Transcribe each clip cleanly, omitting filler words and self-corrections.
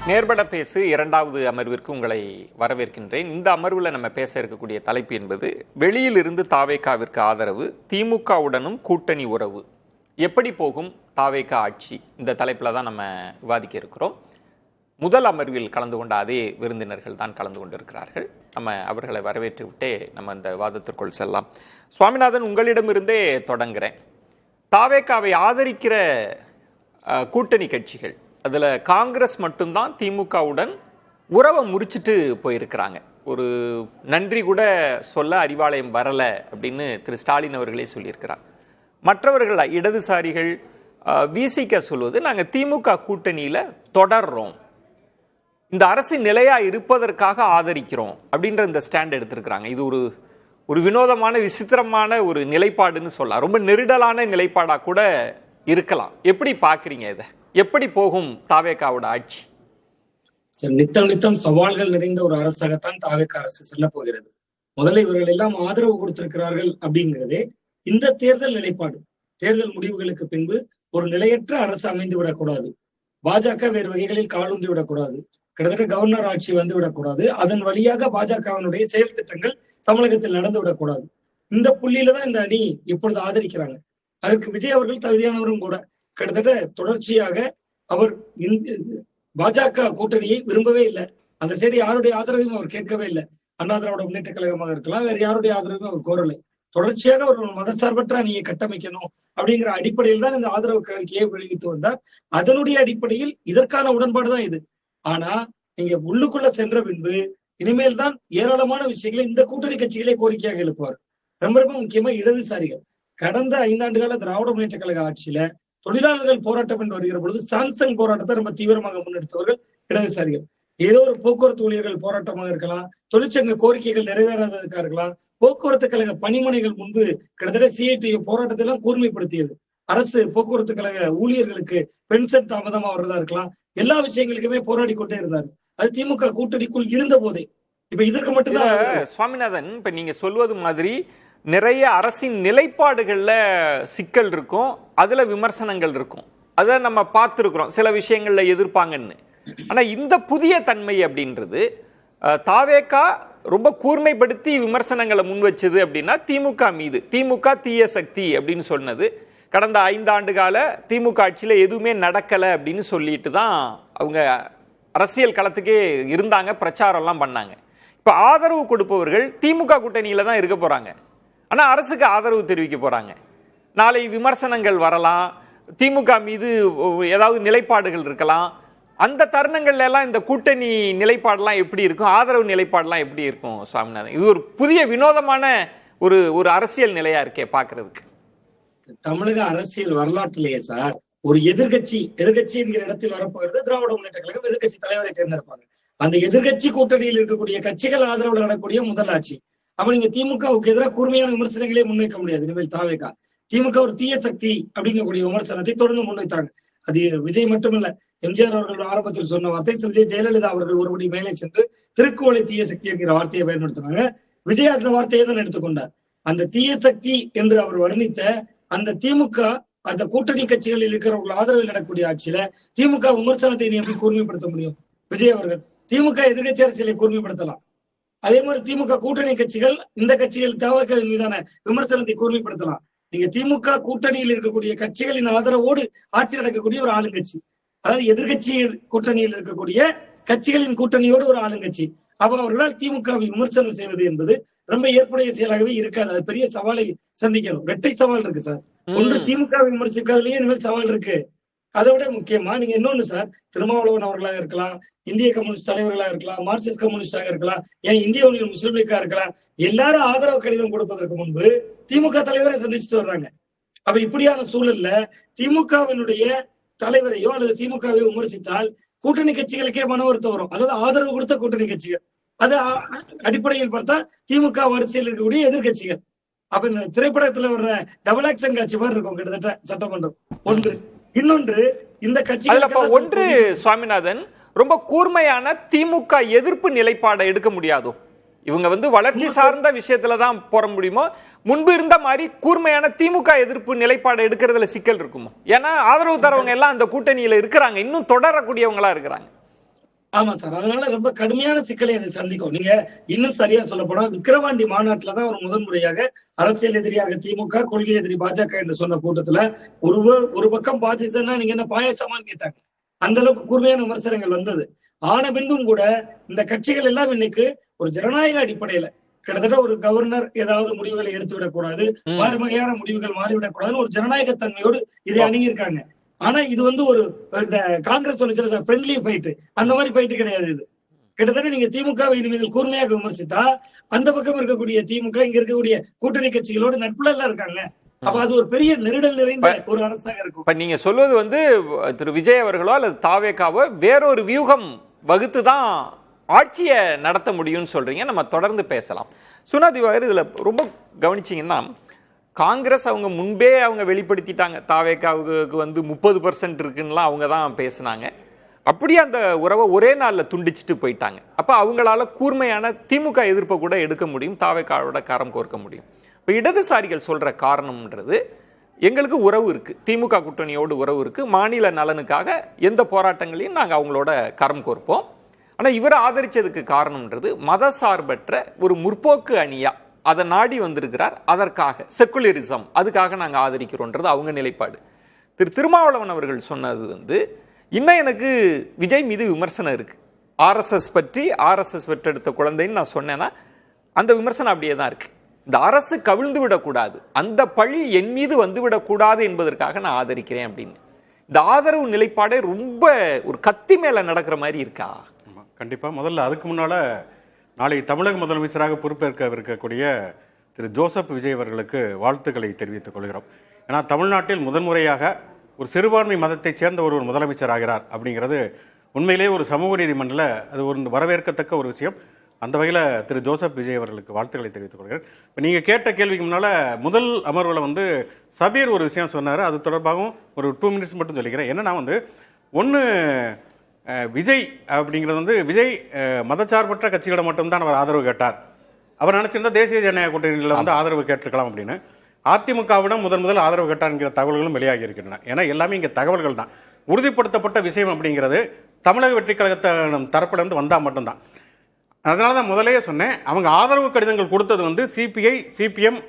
நேர்பட பேசு இரண்டாவது அமர்விற்கு உங்களை வரவேற்கின்றேன். இந்த அமர்வில் நம்ம பேச இருக்கக்கூடிய தலைப்பு என்பது வெளியிலிருந்து தாவேகாவிற்கு ஆதரவு, திமுகவுடனும் கூட்டணி உறவு, எப்படி போகும் தாவேகா ஆட்சி, இந்த தலைப்பில் தான் நம்ம விவாதிக்க இருக்கிறோம். முதல் அமர்வில் கலந்து கொண்ட அதே விருந்தினர்கள் தான் கலந்து கொண்டிருக்கிறார்கள். நம்ம அவர்களை வரவேற்று விட்டே நம்ம இந்த விவாதத்திற்குள் செல்லலாம். சுவாமிநாதன், உங்களிடமிருந்தே தொடங்குகிறேன். தாவேகாவை ஆதரிக்கிற கூட்டணி கட்சிகள், அதில் காங்கிரஸ் மட்டும்தான் திமுகவுடன் உறவை முறிச்சிட்டு போயிருக்கிறாங்க. ஒரு நன்றி கூட சொல்ல அறிவாலயம் வரலை அப்படின்னு திரு ஸ்டாலின் அவர்களே சொல்லியிருக்கிறார். மற்றவர்கள் இடதுசாரிகள் விசிக சொல்வது, நாங்கள் திமுக கூட்டணியில் தொடர்றோம், இந்த அரசு நிலையாக இருப்பதற்காக ஆதரிக்கிறோம் அப்படின்ற இந்த ஸ்டாண்ட் எடுத்திருக்கிறாங்க. இது ஒரு வினோதமான விசித்திரமான ஒரு நிலைப்பாடுன்னு சொல்லலாம். ரொம்ப நெருடலான நிலைப்பாடாக கூட இருக்கலாம். எப்படி பார்க்குறீங்க இதை? எப்படி போகும் தாவேகாவோட ஆட்சி? நித்தம் நித்தம் சவால்கள் நிறைந்த ஒரு அரசாகத்தான் தாவேகா அரசு செல்ல போகிறது. முதல்ல இவர்கள் எல்லாம் ஆதரவு கொடுத்திருக்கிறார்கள் அப்படிங்கிறதே இந்த தேர்தல் நிலைப்பாடு. தேர்தல் முடிவுகளுக்கு பின்பு ஒரு நிலையற்ற அரசு அமைந்து விடக்கூடாது, பாஜக வேறு வகைகளில் காலூன்றி விடக்கூடாது, கிட்டத்தட்ட கவர்னர் ஆட்சி வந்து விடக்கூடாது, அதன் வழியாக பாஜகவினுடைய செயல் திட்டங்கள் தமிழகத்தில் நடந்து விடக்கூடாது. இந்த புள்ளியில தான் இந்த அணி இப்பொழுது ஆதரிக்கிறாங்க. அதற்கு விஜய் அவர்கள் தகுதியானவரும் கூட. கிட்டத்தட்ட தொடர்ச்சியாக அவர் பாஜக கூட்டணியை விரும்பவே இல்லை. அந்த சைடு யாருடைய ஆதரவையும் அவர் கேட்கவே இல்லை. அண்ணா திராவிட முன்னேற்ற கழகமாக இருக்கலாம், வேற யாருடைய ஆதரவையும் அவர் கோரலை. தொடர்ச்சியாக ஒரு மதசார்பற்ற அணியை கட்டமைக்கணும் அப்படிங்கிற அடிப்படையில் தான் இந்த ஆதரவு கோரிக்கையை விளைவித்து வந்தார். அதனுடைய அடிப்படையில் இதற்கான உடன்பாடு தான் இது. ஆனா நீங்க உள்ளுக்குள்ள சென்ற பின்பு இனிமேல் தான் ஏராளமான விஷயங்களை இந்த கூட்டணி கட்சிகளே கோரிக்கையாக எழுப்புவார். ரொம்ப ரொம்ப முக்கியமா இடதுசாரிகள். கடந்த 5 ஆண்டு கால திராவிட முன்னேற்ற கழக ஆட்சியில தொழிலாளர்கள் போராட்டம் என்று வருகிற பொழுது சாம்சங் போராட்டத்தை ரொம்ப தீவிரமாக முன்னெடுத்தவர்கள் இடதுசாரிகள். ஏதோ ஒரு போக்குவரத்து ஊழியர்கள் போராட்டமாக இருக்கலாம், தொழிற்சங்க கோரிக்கைகள் நிறைவேறாததுக்காக இருக்கலாம், போக்குவரத்து கழக பணிமனைகள் முன்பு கிட்டத்தட்ட சிஐடி போராட்டத்தை எல்லாம் கூர்மைப்படுத்தியது. அரசு போக்குவரத்து கழக ஊழியர்களுக்கு பென்ஷன் தாமதமா வர்றதா இருக்கலாம், எல்லா விஷயங்களுக்குமே போராடி கொண்டே இருந்தார். அது திமுக கூட்டணிக்குள் இருந்த போதே. இப்ப இதற்கு மட்டும்தான் சுவாமிநாதன், இப்ப நீங்க சொல்வது மாதிரி நிறைய அரசின் நிலைப்பாடுகள்ல சிக்கல் இருக்கும், அதுல விமர்சனங்கள் இருக்கும், அதை நம்ம பார்த்துருக்கிறோம், சில விஷயங்கள்ல எதிர்ப்பாங்கன்னு. ஆனா இந்த புதிய தன்மை அப்படின்றது தாவேகா ரொம்ப கூர்மைப்படுத்தி விமர்சனங்களை முன் வச்சது அப்படின்னா திமுக மீது. திமுக தீய சக்தி அப்படின்னு சொன்னது கடந்த 5 ஆண்டு கால திமுக ஆட்சியில எதுவுமே நடக்கலை அப்படின்னு சொல்லிட்டு தான் அவங்க அரசியல் களத்துக்கே இருந்தாங்க, பிரச்சாரம்லாம் பண்ணாங்க. இப்போ ஆதரவு கொடுப்பவர்கள் திமுக கூட்டணியில தான் இருக்க போறாங்க, ஆனா அரசுக்கு ஆதரவு தெரிவிக்க போறாங்க. நாளை விமர்சனங்கள் வரலாம், திமுக மீது ஏதாவது நிலைப்பாடுகள் இருக்கலாம். அந்த தருணங்கள்ல எல்லாம் இந்த கூட்டணி நிலைப்பாடெல்லாம் எப்படி இருக்கும், ஆதரவு நிலைப்பாடெல்லாம் எப்படி இருக்கும் சுவாமிநாதன்? இது ஒரு புதிய வினோதமான ஒரு அரசியல் நிலையா இருக்கே பாக்குறதுக்கு. தமிழக அரசியல் வரலாற்றிலேயே சார் ஒரு எதிர்கட்சி என்கிற இடத்தில் வரப்போகிறது திராவிட முன்னேற்ற கழகம் எதிர்கட்சி தலைவரை தேர்ந்தெடுப்பாங்க. அந்த எதிர்கட்சி கூட்டணியில் இருக்கக்கூடிய கட்சிகள் ஆதரவு நடக்கக்கூடிய முதல் ஆட்சி. அப்ப நீங்க திமுகவுக்கு எதிராக கூர்மையான விமர்சனங்களே முன்வைக்க முடியாது. இனிமேல் தாவேகா திமுக ஒரு தீய சக்தி அப்படிங்கக்கூடிய விமர்சனத்தை தொடர்ந்து முன்வைத்தாங்க. அது விஜய் மட்டுமல்ல, எம்ஜிஆர் அவர்கள் ஆரம்பத்தில் சொன்ன வார்த்தை, விஜய் ஜெயலலிதா அவர்கள் ஒருபடி மேலே சென்று திருக்குவளை தீய சக்தி என்கிற வார்த்தையை பயன்படுத்தினாங்க. விஜய் அந்த வார்த்தையை தான் எடுத்துக்கொண்டார். அந்த தீய சக்தி என்று அவர் வர்ணித்த அந்த திமுக, அந்த கூட்டணி கட்சிகளில் இருக்கிறவர்கள் ஆதரவில் நடக்கூடிய ஆட்சியில திமுக விமர்சனத்தை நீ எப்படி கூர்மைப்படுத்த முடியும்? விஜய் அவர்கள் திமுக எதிர்கட்சி அரசியலை கூர்மைப்படுத்தலாம், அதே மாதிரி திமுக கூட்டணி கட்சிகள் இந்த கட்சிகள் தவறுகளின் மீதான விமர்சனத்தை கூர்மைப்படுத்தலாம். நீங்க திமுக கூட்டணியில் இருக்கக்கூடிய கட்சிகளின் ஆதரவோடு ஆட்சி நடக்கக்கூடிய ஒரு ஆளுங்கட்சி, அதாவது எதிர்கட்சி கூட்டணியில் இருக்கக்கூடிய கட்சிகளின் கூட்டணியோடு ஒரு ஆளுங்கட்சி. அப்ப அவர்களால் திமுகவை விமர்சனம் செய்வது என்பது ரொம்ப ஏற்புடைய செயலாகவே இருக்காது. அது பெரிய சவாலை சந்திக்கணும். இரட்டை சவால் இருக்கு சார். ஒன்று திமுகவை விமர்சிக்கிறதுலயே இனிமேல் சவால் இருக்கு. அதை விட முக்கியமா நீங்க இன்னொன்னு சார், திருமாவளவன் அவர்களாக இருக்கலாம், இந்திய கம்யூனிஸ்ட் தலைவர்களாக இருக்கலாம், மார்க்சிஸ்ட் கம்யூனிஸ்டாக இருக்கலாம், ஏன் இந்திய யூனியன் முஸ்லீம் லீக்கா இருக்கலாம், எல்லாரும் ஆதரவு கடிதம் கொடுப்பதற்கு முன்பு திமுக தலைவரை சந்திச்சுட்டு வர்றாங்க. அப்ப இப்படியான சூழல்ல திமுகவினுடைய தலைவரையோ அல்லது திமுகவை விமர்சித்தால் கூட்டணி கட்சிகளுக்கே மன வருத்தம் வரும். அதாவது ஆதரவு கொடுத்த கூட்டணி கட்சிகள், அது அடிப்படையில் பார்த்தா திமுக வரிசையில் இருக்கக்கூடிய எதிர்கட்சிகள். அப்ப இந்த திரைப்படத்துல வர்ற டபுள் ஆக்ஷன் காட்சி மாதிரி இருக்கும் கிட்டத்தட்ட சட்டமன்றம். ஒன்று. இன்னொன்று, இந்த கட்சி ஒன்று சுவாமிநாதன், ரொம்ப கூர்மையான திமுக எதிர்ப்பு நிலைப்பாடை எடுக்க முடியாதோ? இவங்க வளர்ச்சி சார்ந்த விஷயத்துலதான் போற முடியுமோ? முன்பு இருந்த மாதிரி கூர்மையான திமுக எதிர்ப்பு நிலைப்பாடு எடுக்கிறதுல சிக்கல் இருக்குமோ? ஏன்னா ஆதரவு தரவங்க எல்லாம் அந்த கூட்டணியில இருக்கிறாங்க, இன்னும் தொடரக்கூடியவங்களா இருக்கிறாங்க. ஆமா சார், அதனால ரொம்ப கடுமையான சிக்கலை அதை சந்திக்கும். நீங்க இன்னும் சரியா சொல்ல போனா விக்கிரவாண்டி மாநாட்டுலதான் ஒரு முதன்முறையாக அரசியல் எதிரியாக திமுக, கொள்கை எதிரி பாஜக என்று சொன்ன கூட்டத்துல ஒரு பக்கம் பாஜகன்னா நீங்க என்ன பாயசமான்னு கேட்டாங்க. அந்த அளவுக்கு கூர்மையான விமர்சனங்கள் வந்தது. ஆன பின்பும் கூட இந்த கட்சிகள் எல்லாம் இன்னைக்கு ஒரு ஜனநாயக அடிப்படையில கிட்டத்தட்ட ஒரு கவர்னர் ஏதாவது முடிவுகளை எடுத்துவிடக்கூடாது, மாறு வகையான முடிவுகள் மாறிவிடக்கூடாதுன்னு ஒரு ஜனநாயக தன்மையோடு இதை அணுகியிருக்காங்க. ஆனா இது ஒரு இந்த காங்கிரஸ் சொல்லிச்சு ஃப்ரெண்ட்லி ஃபைட், அந்த மாதிரி ஃபைட் கிடையாது. இது கிட்டத்தட்ட நீங்க திமுகவை இனிமேல் கூர்மையாக விமர்சித்தா அந்த பக்கம் இருக்கக்கூடிய திமுக இங்க இருக்கக்கூடிய கூட்டணி கட்சிகளோடு நட்புல எல்லாம் இருக்காங்க. அப்ப அது ஒரு பெரிய நெருடல் நிறைந்த ஒரு அரசாக இருக்கும். இப்ப நீங்க சொல்வது திரு விஜய் அவர்களோ அல்லது தாவேகாவோ வேறொரு வியூகம் வகுத்து தான் ஆட்சியை நடத்த முடியும்னு சொல்றீங்க. நம்ம தொடர்ந்து பேசலாம். சுனாதிவாகர், இதுல ரொம்ப கவனிச்சீங்கன்னா காங்கிரஸ் அவங்க முன்பே அவங்க வெளிப்படுத்திட்டாங்க, தாவேகாவுக்கு 30% இருக்குன்னுலாம் அவங்க தான் பேசினாங்க. அப்படியே அந்த உறவை ஒரே நாளில் துண்டிச்சுட்டு போயிட்டாங்க. அப்போ அவங்களால கூர்மையான திமுக எதிர்ப்பை கூட எடுக்க முடியும், தாவேகாவோட கரம் கோர்க்க முடியும். இப்போ இடதுசாரிகள் சொல்ற காரணம்ன்றது எங்களுக்கு உறவு இருக்கு, திமுக கூட்டணியோடு உறவு இருக்கு, மாநில நலனுக்காக எந்த போராட்டங்களையும் நாங்கள் அவங்களோட கரம் கோர்ப்போம். ஆனால் இவரை ஆதரிச்சதுக்கு காரணம்ன்றது மதசார்பற்ற ஒரு முற்போக்கு அணியா அதை நாடி வந்திருக்கிறார், அதற்காக செக்குலரிசம், அதுக்காக நாங்கள் ஆதரிக்கிறோன்றது அவங்க நிலைப்பாடு. திருமாவளவன் அவர்கள் சொன்னது இன்னும் எனக்கு விஜய் மீது விமர்சனம் இருக்கு. ஆர்எஸ்எஸ் பற்றி ஆர்எஸ்எஸ் பெற்றெடுத்த குழந்தைன்னு நான் சொன்னேன்னா அந்த விமர்சனம் அப்படியே தான் இருக்கு. இந்த அரசு கவிழ்ந்து விடக்கூடாது, அந்த பழி என் மீது வந்து விடக்கூடாது என்பதற்காக நான் ஆதரிக்கிறேன் அப்படின்னு. இந்த ஆதரவு நிலைப்பாடே ரொம்ப ஒரு கத்தி மேல நடக்கிற மாதிரி இருக்கா? கண்டிப்பா. முதல்ல அதுக்கு முன்னால நாளை தமிழக முதலமைச்சராக பொறுப்பேற்கவிருக்கக்கூடிய திரு ஜோசப் விஜய் அவர்களுக்கு வாழ்த்துக்களை தெரிவித்துக் கொள்கிறோம். ஏன்னா தமிழ்நாட்டில் முதன்முறையாக ஒரு சிறுபான்மை மதத்தைச் சேர்ந்த ஒருவர் முதலமைச்சர் ஆகிறார் அப்படிங்கிறது உண்மையிலேயே ஒரு சமூக நீதிமன்றத்தில் அது ஒரு வரவேற்கத்தக்க ஒரு விஷயம். அந்த வகையில் திரு ஜோசப் விஜய் அவர்களுக்கு வாழ்த்துக்களை தெரிவித்துக் கொள்கிறேன். இப்போ நீங்கள் கேட்ட கேள்விக்கு முன்னால் முதல் அமர்வில் சபீர் ஒரு விஷயம் சொன்னார். அது தொடர்பாகவும் ஒரு 2 மினிட்ஸ் மட்டும் சொல்லிக்கிறேன். என்னன்னா ஒன்று விஜய் அப்படிங்கிறது விஜய் மதச்சார்பற்ற கட்சிகளிடம் மட்டும்தான் அவர் ஆதரவு கேட்டார். அவர் நினைச்சிருந்தா தேசிய ஜனநாயக கூட்டணியில் ஆதரவு கேட்டிருக்கலாம் அப்படின்னு. அதிமுகவிடம் முதல் ஆதரவு கேட்டார் என்கிற தகவல்களும் வெளியாகி இருக்கின்றன. ஏன்னா எல்லாமே இங்கே தகவல்கள் தான். உறுதிப்படுத்தப்பட்ட விஷயம் அப்படிங்கிறது தமிழக வெற்றி கழகத்தின் தரப்பிலிருந்து வந்தால் மட்டும்தான். அதனால தான் முதலே சொன்னேன், அவங்க ஆதரவு கடிதங்கள் கொடுத்தது சிபிஐ, சிபிஎம்,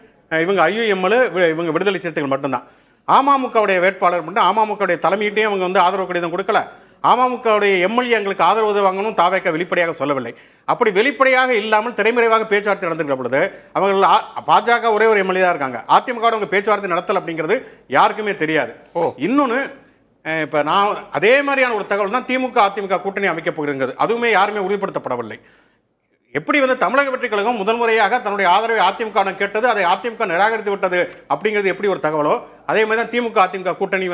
இவங்க ஐயுஎம்எல், இவங்க விடுதலை சிறுத்தைகள் மட்டும்தான். அமமுகவுடைய வேட்பாளர் மட்டும் அமமுகவுடைய தலைமையிட்டே அவங்க ஆதரவு கடிதம் கொடுக்கல. அமமுகவுடைய எம்எல்ஏ எங்களுக்கு ஆதரவு வாங்கணும் தாவேக வெளிப்படையாக சொல்லவில்லை. அப்படி வெளிப்படையாக இல்லாமல் திரைமறைவாக பேச்சுவார்த்தை நடந்துகிற பொழுது அவங்க பாஜக ஒரே ஒரு எம்எல்ஏ தான் இருக்காங்க. அதிமுக அவங்க பேச்சுவார்த்தை நடத்தல் அப்படிங்கிறது யாருக்குமே தெரியாது. இன்னொன்னு, இப்ப நான் அதே மாதிரியான ஒரு தகவல் தான் திமுக அதிமுக கூட்டணி அமைக்க போகிறது. அதுவுமே யாருமே உறுதிப்படுத்தப்படவில்லை. எப்படி தமிழக வெற்றி கழகம் முதன்முறையாக தன்னுடைய ஆதரவை அதிமுக கேட்டது, அதை அதிமுக நிராகரித்து விட்டது அப்படிங்கிறது எப்படி ஒரு தகவலோ அதே மாதிரி தான் திமுக அதிமுக கூட்டணி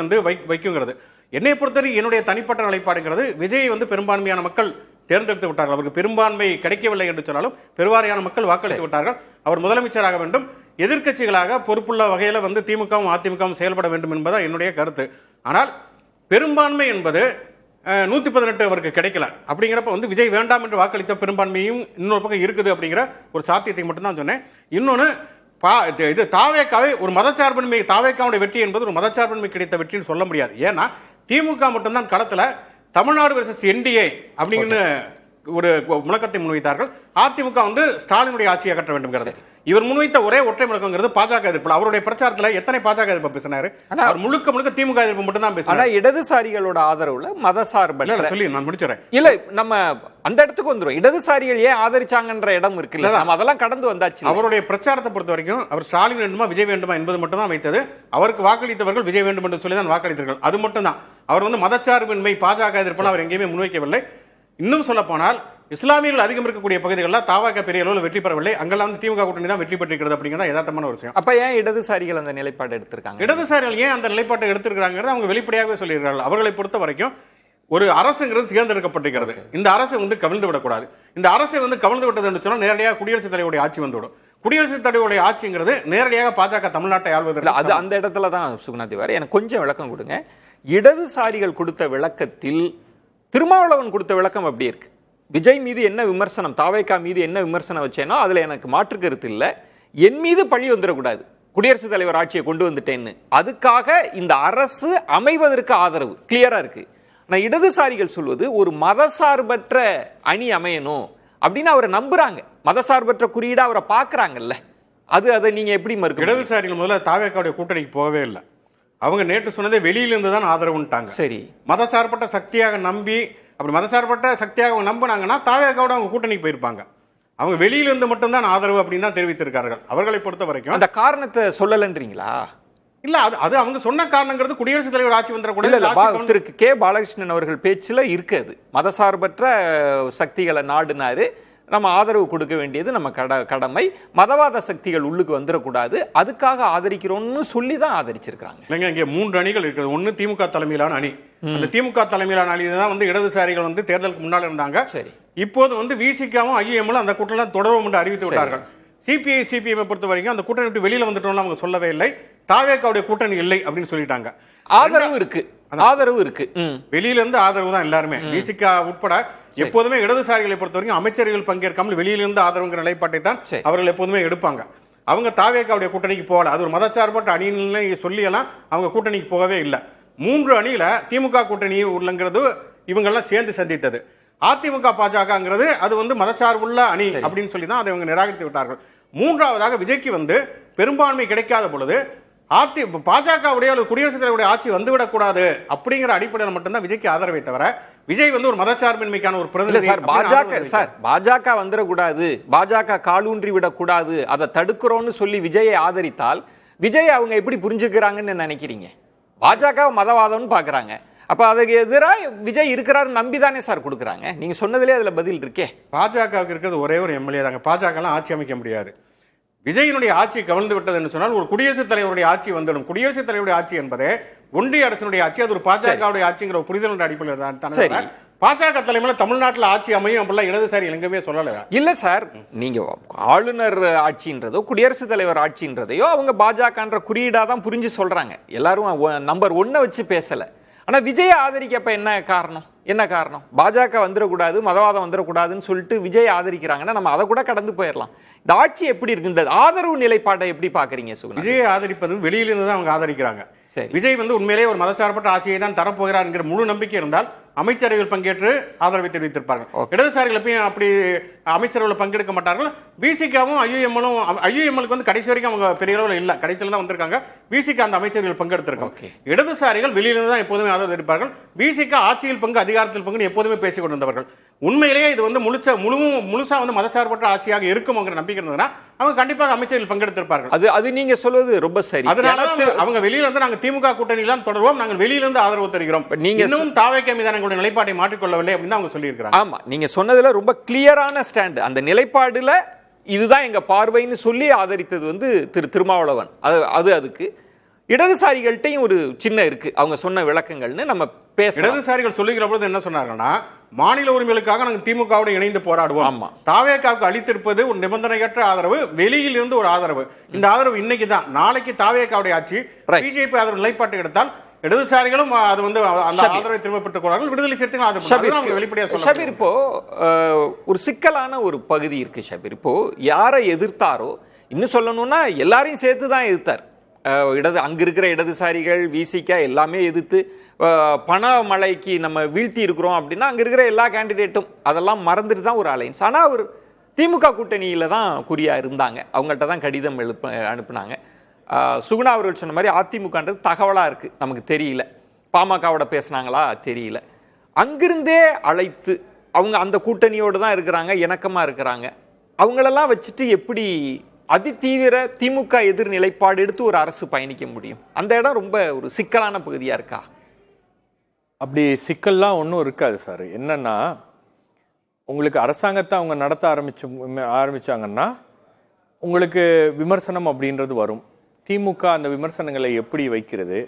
வைக்குங்கிறது. என்னை பொறுத்தவரை என்னுடைய தனிப்பட்ட நிலைப்பாடுங்கிறது விஜய் பெரும்பான்மையான மக்கள் தேர்ந்தெடுத்து விட்டார்கள். அவருக்கு பெரும்பான்மை கிடைக்கவில்லை என்று சொன்னாலும் பெருவாரியான மக்கள் வாக்களித்து விட்டார்கள். அவர் முதலமைச்சராக வேண்டும், எதிர்க்கட்சிகளாக பொறுப்புள்ள வகையில் திமுகவும் அதிமுகவும் செயல்பட வேண்டும் என்பதுதான் என்னுடைய கருத்து. ஆனால் பெரும்பான்மை என்பது 118 அவருக்கு கிடைக்கல. அப்படிங்கிறப்ப விஜய் வேண்டாம் என்று வாக்களித்த பெரும்பான்மையும் இன்னொரு பக்கம் இருக்குது அப்படிங்கிற ஒரு சாத்தியத்தை மட்டும் தான் சொன்னேன். இன்னொன்னு, இது தாவேகாவை ஒரு மதச்சார்பின்மை, தாவேகாவுடைய வெற்றி என்பது ஒரு மதச்சார்பின்மை கிடைத்த வெற்றின்னு சொல்ல முடியாது. ஏன்னா திமுக மட்டும்தான் களத்துல தமிழ்நாடு வெர்சஸ் என்டிஏ அப்படிங்கிற ஒரு முழக்கத்தை முன்வைத்தார்கள். அதிமுக ஸ்டாலினுடைய ஆட்சியை அகற்ற வேண்டும். இவர் முன்வைத்த ஒரே ஒற்றை முழக்கங்கிறது பாஜக எதிர்ப்பு. அவருடைய பிரச்சாரத்தில் எத்தனை பாஜக எதிர்ப்பு பேசினாரு? அவர் முழுக்க திமுக எதிர்ப்பு மட்டும் தான் பேசினார். இடதுசாரிகளோட ஆதரவுல மதசார்பற்ற சொல்லி நான் முடிச்சுறேன். இல்ல, நம்ம அந்த இடத்துக்கு வந்துரும். இடதுசாரிகள் ஏன் ஆதரிச்சாங்கன்ற இடம் இருக்குல்ல, நம்ம அதெல்லாம் கடந்து வந்தாச்சு. அவருடைய பிரச்சாரத்தை பொறுத்த வரைக்கும் அவர் ஸ்டாலின் வேண்டுமா விஜய் வேண்டுமா என்பது மட்டும் தான் வைத்தது. அவருக்கு வாக்களித்தவர்கள் விஜய் வேண்டும் என்று சொல்லி தான் வாக்களித்தார்கள். அது மட்டும் தான். அவர் மதச்சார்பின்மை பாஜக எதிர்ப்பு அவர் எங்கேயுமே முன்வைக்கவில்லை. இன்னும் சொல்ல போனால் இஸ்லாமியர்கள் அதிகம் இருக்கக்கூடிய பகுதிகளில் தாவாக பெரிய அளவில் வெற்றி பெறவில்லை. அங்கெல்லாம் திமுக கூட்டணி தான் வெற்றி பெற்றிருக்கிறது அப்படிங்கிறத யதார்த்தமான ஒரு விஷயம். அப்ப ஏன் இடதுசாரிகள் அந்த நிலைப்பாடு எடுத்திருக்காங்க? இடதுசாரிகள் ஏன் அந்த நிலைப்பாட்டை எடுத்திருக்காங்க அவங்க வெளிப்படையாகவே சொல்லியிருக்கார்கள். அவர்களை பொறுத்த வரைக்கும் ஒரு அரசுங்கிறது தேர்ந்தெடுக்கப்பட்டிருக்கிறது. இந்த அரசு கவிழ்ந்து விடக்கூடாது. இந்த அரசை கவிழ்ந்து விட்டது என்று சொன்னால் நேரடியாக குடியரசுத் தலைவருடைய ஆட்சி வந்துவிடும். குடியரசுத் தலைவருடைய ஆட்சிங்கிறது நேரடியாக பாஜக தமிழ்நாட்டை ஆள்வதில்லை. அது அந்த இடத்துல தான் சுகுணாதிவாகர் எனக்கு கொஞ்சம் விளக்கம் கொடுங்க. இடதுசாரிகள் கொடுத்த விளக்கத்தில் திருமாவளவன் கொடுத்த விளக்கம் அப்படி இருக்கு. விஜய் மீது என்ன விமர்சனம், தாவேகா மீது என்ன விமர்சனம் வச்சேனோ அதுல எனக்கு மாற்று கருத்து இல்லை. என் மீது பழி வந்துடக்கூடாது, குடியரசுத் தலைவர் ஆட்சியை கொண்டு வந்துட்டேன்னு. அதுக்காக இந்த அரசு அமைவதற்கு ஆதரவு கிளியரா இருக்கு. நான் இடதுசாரிகள் சொல்வது ஒரு மதசார்பற்ற அணி அமையணும் அப்படின்னு அவரை நம்புறாங்க. மதசார்பற்ற குறியீடா அவரை பாக்குறாங்கல்ல, அதை நீங்க எப்படி மறுக்க? இடதுசாரிகள் முதல்ல தாவேக்காவுடைய கூட்டணிக்கு போகவே இல்லை. அவங்க நேற்று சொன்னதே வெளியிலிருந்து தான் ஆதரவுட்டாங்க. சரி, மதசார்பற்ற சக்தியாக நம்பி, அப்படி மதசார்பற்ற சக்தியாக அவங்க நம்பினாங்கன்னா தாவேக்காவோட அவங்க கூட்டணிக்கு போயிருப்பாங்க. அவங்க வெளியிலிருந்து மட்டும்தான் ஆதரவு அப்படின்னு தான் தெரிவித்திருக்கார்கள். அவர்களை பொறுத்த வரைக்கும் அந்த காரணத்தை சொல்லலன்றீங்களா? இல்ல, அது அவங்க சொன்ன காரணங்கிறது குடியரசுத் தலைவர் ஆட்சி வந்துடக்கூடாது. திரு கே பாலகிருஷ்ணன் அவர்கள் பேச்சுல இருக்காது. மதசார்பற்ற சக்திகளை நாடுனாரு, நம்ம ஆதரவு கொடுக்க வேண்டியது நம்ம கடமை, மதவாத சக்திகள் உள்ளுக்கு வந்துடக்கூடாது, அதுக்காக ஆதரிக்கிறோம்னு சொல்லி தான் ஆதரிச்சிருக்காங்க. இல்லைங்க, இங்கே 3 அணிகள் இருக்குது. ஒன்னு திமுக தலைமையிலான அணி. அந்த திமுக தலைமையிலான அணி தான் இடதுசாரிகள் தேர்தலுக்கு முன்னால் இருந்தாங்க. சரி, இப்போது விசிகாவும் ஐஎம்எல் அந்த கூட்டணி தொடரும் என்று அறிவித்து விட்டார்கள். சிபிஐ சிபிஎம் பொறுத்த வரைக்கும் அந்த கூட்டணி விட்டு வெளியில வந்துட்டோம்னு அவங்க சொல்லவே இல்லை. தாவேக்காவுடைய கூட்டணி இல்லை அப்படின்னு சொல்லிட்டாங்க. ஆதரவு இருக்கு. வெளியில இருந்து ஆதரவு தான் எல்லாருமே, விசிகா உட்பட. எப்போதுமே இடதுசாரிகளை பொறுத்த வரைக்கும் அமைச்சர்கள் பங்கேற்காமல் வெளியிலிருந்து ஆதரவுங்கிற நிலைப்பாட்டை தான் அவர்கள் எப்போதுமே எடுப்பாங்க. அவங்க தாவேக்காவுடைய கூட்டணிக்கு போகல. அது ஒரு மதச்சார்பற்ற அணின்னு சொல்லியெல்லாம் அவங்க கூட்டணிக்கு போகவே இல்லை. 3 அணியில திமுக கூட்டணி உள்ளங்கிறது இவங்கெல்லாம் சேர்ந்து சந்தித்தது. அதிமுக பாஜகங்கிறது அது மதச்சார்புள்ள அணி அப்படின்னு சொல்லி தான் அதை இவங்க நிராகரித்து விட்டார்கள். மூன்றாவதாக விஜய்க்கு பெரும்பான்மை கிடைக்காத பொழுது பாஜகவுடைய குடியரசுத் தலைவருடைய ஆட்சி வந்துவிடக்கூடாது அப்படிங்கிற அடிப்படையில் மட்டும்தான் விஜய்க்கு ஆதரவை தவிர, விஜய் ஒரு மதச்சார்பின்மைக்கான ஒரு பிரதிநிதி. பாஜக வந்துடக்கூடாது, பாஜக காலூன்றி விடக்கூடாது, அதை தடுக்கிறோம்னு சொல்லி விஜயை ஆதரித்தால் விஜய் அவங்க எப்படி புரிஞ்சுக்கிறாங்கன்னு நினைக்கிறீங்க? பாஜக மதவாதம்னு பாக்குறாங்க. அப்ப அதுக்கு எதிராக விஜய் இருக்கிறாரு நம்பிதானே சார் கொடுக்குறாங்க. நீங்க சொன்னதுலேயே அதுல பதில் இருக்கே. பாஜகவுக்கு இருக்கிறது ஒரே ஒரு எம்எல்ஏ தாங்க. பாஜக எல்லாம் ஆட்சி அமைக்க முடியாது. விஜயனுடைய ஆட்சி கவிழ்ந்து விட்டது என்று சொன்னால் ஒரு குடியரசுத் தலைவருடைய ஆட்சி வந்துடும். குடியரசுத் தலைவருடைய ஆட்சி என்பதே ஒன்றிய அரசினுடைய ஆட்சி, அது ஒரு பாஜகவுடைய ஆட்சிங்கிற ஒரு புரிதல் அடிப்படையில் தான். பாஜக தலைமையில தமிழ்நாட்டில் ஆட்சி அமையும் அப்படிலாம் இடதுசாரி எங்கவே சொல்லல. இல்ல சார், நீங்க ஆளுநர் ஆட்சின்றதோ குடியரசுத் தலைவர் ஆட்சின்றதையோ அவங்க பாஜகன்ற குறியீடா தான் புரிஞ்சு சொல்றாங்க. எல்லாரும் நம்பர் 1 வச்சு பேசல. ஆனா விஜய் ஆதரிக்கப்ப என்ன காரணம்? பாஜக வந்துடக்கூடாது, மதவாதம் வந்துடக்கூடாதுன்னு சொல்லிட்டு விஜய் ஆதரிக்கிறாங்கன்னா நம்ம அதை கூட கடந்து போயிடலாம். இந்த ஆட்சி எப்படி இருக்கு, இந்த ஆதரவு நிலைப்பாட்டை எப்படி பாக்குறீங்க? விஜய் ஆதரிப்பது வெளியிலிருந்து தான் அவங்க ஆதரிக்கிறாங்க. விஜய் உண்மையிலேயே ஒரு மதச்சார்பற்ற ஆட்சியை தான் தரப்போகிறார் என்கிற முழு நம்பிக்கை இருந்தால் அமைச்சரவையில் பங்கேற்று ஆதரவை தெரிவித்திருப்பார்கள். இடதுசாரிகள் எப்பயும் அப்படி அமைச்சரவையில் பங்கெடுக்க மாட்டார்கள். விசிகாவும் ஐயுஎம்எலுக்கு கடைசி வரைக்கும் அவங்க பெரிய அளவில் இல்ல, கடைசியில் தான் வந்திருக்காங்க. விசிகா அந்த அமைச்சரவையில் பங்கெடுத்திருக்காங்க. இடதுசாரிகள் வெளியிலிருந்து தான் எப்போதுமே ஆதரவு தெரிவிப்பார்கள். விசிகா ஆட்சியில் பங்கு, அதிகாரத்தில் பங்கு எப்போதுமே பேசிக் கொண்டிருந்தவர்கள். உண்மையிலேயே இது முழுசா மதச்சார்பற்ற ஆட்சியாக இருக்கும் நம்பிக்கை இருந்ததுன்னா அவங்க கண்டிப்பாக அமைச்சரில் பங்கெடுத்திருப்பார்கள். அது நீங்க சொல்வது ரொம்ப சரி. அதனால அவங்க வெளியிலிருந்து நாங்கள் திமுக கூட்டணியில் தொடர்வோம், நாங்கள் வெளியிலிருந்து ஆதரவு தருகிறோம், நீங்க இன்னும் தாவேக்கா மீதான நிலைப்பாட்டை மாற்றிக்கொள்ளவில்லை அப்படின்னு அவங்க சொல்லியிருக்கிறாங்க. ஆமா, நீங்க சொன்னதுல ரொம்ப கிளியரான ஸ்டாண்ட். அந்த நிலைப்பாடுல இதுதான் எங்க பார்வைன்னு சொல்லி ஆதரித்தது திரு திருமாவளவன். அதுக்கு இடதுசாரிகள்ட்டையும் ஒரு சின்ன இருக்கு, அவங்க சொன்ன விளக்கங்கள்னு நம்ம பேச. இடதுசாரிகள் சொல்லுகிற பொழுது என்ன சொன்னாங்கன்னா, மாநில உரிமைகளுக்காக நாங்கள் திமுகவோட இணைந்து போராடுவோம். தாவேக்காவுக்கு அளித்திருப்பது ஒரு நிபந்தனையற்ற ஆதரவு, வெளியில் இருந்து ஒரு ஆதரவு. இந்த ஆதரவு இன்னைக்கு தான், நாளைக்கு தாவேக்காவுடைய ஆட்சி பிஜேபி ஆதரவு நிலைப்பாட்டு எடுத்தால் இடதுசாரிகளும் அது அந்த ஆதரவை திரும்ப பெற்றுக் கொள்வார்கள். விடுதலை சிறுத்தைகள் வெளிப்படையாக சொல்ல. இப்போ ஒரு சிக்கலான ஒரு பகுதி இருக்கு ஷபீர். இப்போ யாரை எதிர்த்தாரோ, இன்னும் சொல்லணும்னா எல்லாரையும் சேர்த்து தான் எதிர்த்தார். அங்க இருக்கிற இடதுசாரிகள், விசிகா எல்லாமே எதிர்த்து பண மழைக்கு நம்ம வீழ்த்தி இருக்கிறோம் அப்படின்னா அங்க இருக்கிற எல்லா கேண்டிடேட்டும் அதெல்லாம் மறந்துட்டு தான் ஒரு அலைன்ஸ். ஆனா அவர் திமுக கூட்டணியில தான் குறியா இருந்தாங்க. அவங்கள்ட்ட தான் கடிதம் அனுப்புனாங்க. சுகுணா அவர்கள் சொன்ன மாதிரி அதிமுகன்றது தகவலா இருக்கு, நமக்கு தெரியல. பாமகவோட பேசினாங்களா தெரியல. அங்கிருந்தே அழைத்து அவங்க அந்த கூட்டணியோடு தான் இருக்கிறாங்க, இணக்கமா இருக்கிறாங்க. அவங்களெல்லாம் வச்சுட்டு எப்படி அதிதீவிர திமுக எதிர் நிலைப்பாடு எடுத்து ஒரு அரசு பயணிக்க முடியும்? அந்த இடம் ரொம்ப ஒரு சிக்கலான பகுதியா இருக்கா? அப்படி சிக்கல்லாம் ஒன்றும் இருக்காது சார். என்னன்னா, உங்களுக்கு அரசாங்கத்தை அவங்க நடத்த ஆரம்பிச்சாங்கன்னா உங்களுக்கு விமர்சனம் அப்படின்றது வரும். திமுக அந்த விமர்சனங்களை எப்படி வைக்கிறது,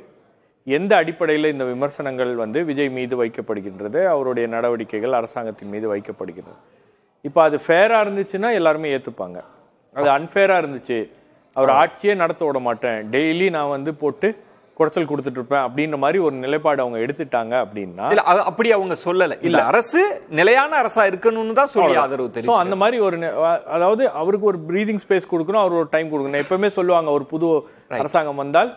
எந்த அடிப்படையில் இந்த விமர்சனங்கள் விஜய் மீது வைக்கப்படுகின்றது, அவருடைய நடவடிக்கைகள் அரசாங்கத்தின் மீது வைக்கப்படுகிறது. இப்போ அது ஃபேராக இருந்துச்சுன்னா எல்லாருமே ஏற்றுப்பாங்க. அது அன்ஃபேராக இருந்துச்சு, அவர் ஆட்சியே நடத்த விட மாட்டேன், டெய்லி நான் போட்டு குறைச்சல் கொடுத்துட்டு இருப்பேன் அப்படின்ற மாதிரி ஒரு நிலைப்பாடு அவங்க எடுத்துட்டாங்க அப்படின்னா, அப்படி அவங்க சொல்லல. இல்ல, அரசு நிலையான அரசா இருக்கணும்னு தான் சொல்லி ஆதரவு தெரியும். அந்த மாதிரி ஒரு, அதாவது அவருக்கு ஒரு பிரீதிங் ஸ்பேஸ் கொடுக்கணும், அவர் ஒரு டைம் கொடுக்கணும். எப்பவுமே சொல்லுவாங்க, ஒரு புது அரசாங்கம் வந்தால்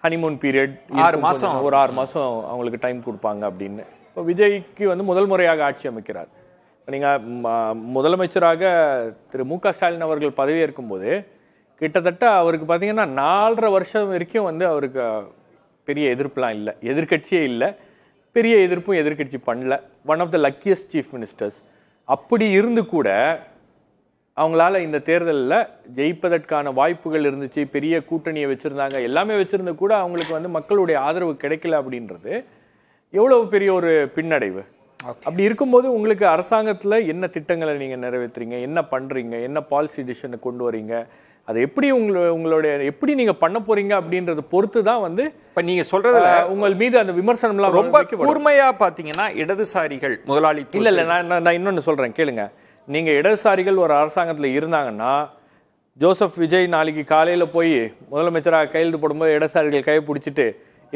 ஹனிமூன் பீரியட் 6 மாசம், ஒரு 6 மாசம் அவங்களுக்கு டைம் கொடுப்பாங்க அப்படின்னு. இப்போ விஜய்க்கு வந்து முதல் முறையாக ஆட்சி அமைக்கிறார். நீங்கள் முதலமைச்சராக திரு மு க ஸ்டாலின் அவர்கள் பதவியேற்கும் போது கிட்டத்தட்ட அவருக்கு பார்த்தீங்கன்னா 4.5 வருஷம் வரைக்கும் வந்து அவருக்கு பெரிய எதிர்ப்புலாம் இல்லை, எதிர்கட்சியே இல்லை, பெரிய எதிர்ப்பும் எதிர்கட்சி பண்ணல. One of the luckiest chief ministers. அப்படி இருந்து கூட அவங்களால இந்த தேர்தலில் ஜெயிப்பதற்கான வாய்ப்புகள் இருந்துச்சு, பெரிய கூட்டணியை வச்சுருந்தாங்க, எல்லாமே வச்சுருந்த கூட அவங்களுக்கு வந்து மக்களுடைய ஆதரவு கிடைக்கல அப்படின்றது எவ்வளவு பெரிய ஒரு பின்னடைவு. அப்படி இருக்கும்போது உங்களுக்கு அரசாங்கத்தில் என்ன திட்டங்களை நீங்கள் நிறைவேற்றுறீங்க, என்ன பண்ணுறீங்க, என்ன பாலிசி டிசிஷனை கொண்டு வரீங்க, அதை எப்படி உங்களுடைய எப்படி நீங்க பண்ண போறீங்க அப்படின்றத பொறுத்து தான் வந்து இப்ப நீங்க சொல்றதுல உங்கள் மீது அந்த விமர்சனம்லாம் ரொம்ப கூர்மையா பாத்தீங்கன்னா இடதுசாரிகள் முதலாளி இல்ல நான் இன்னொன்னு சொல்றேன் கேளுங்க. நீங்க இடதுசாரிகள் ஒரு அரசாங்கத்துல இருந்தாங்கன்னா ஜோசப் விஜய் நாளைக்கு காலையில போய் முதலமைச்சராக கையெழுத்து போடும்போது இடதுசாரிகள் கையை பிடிச்சிட்டு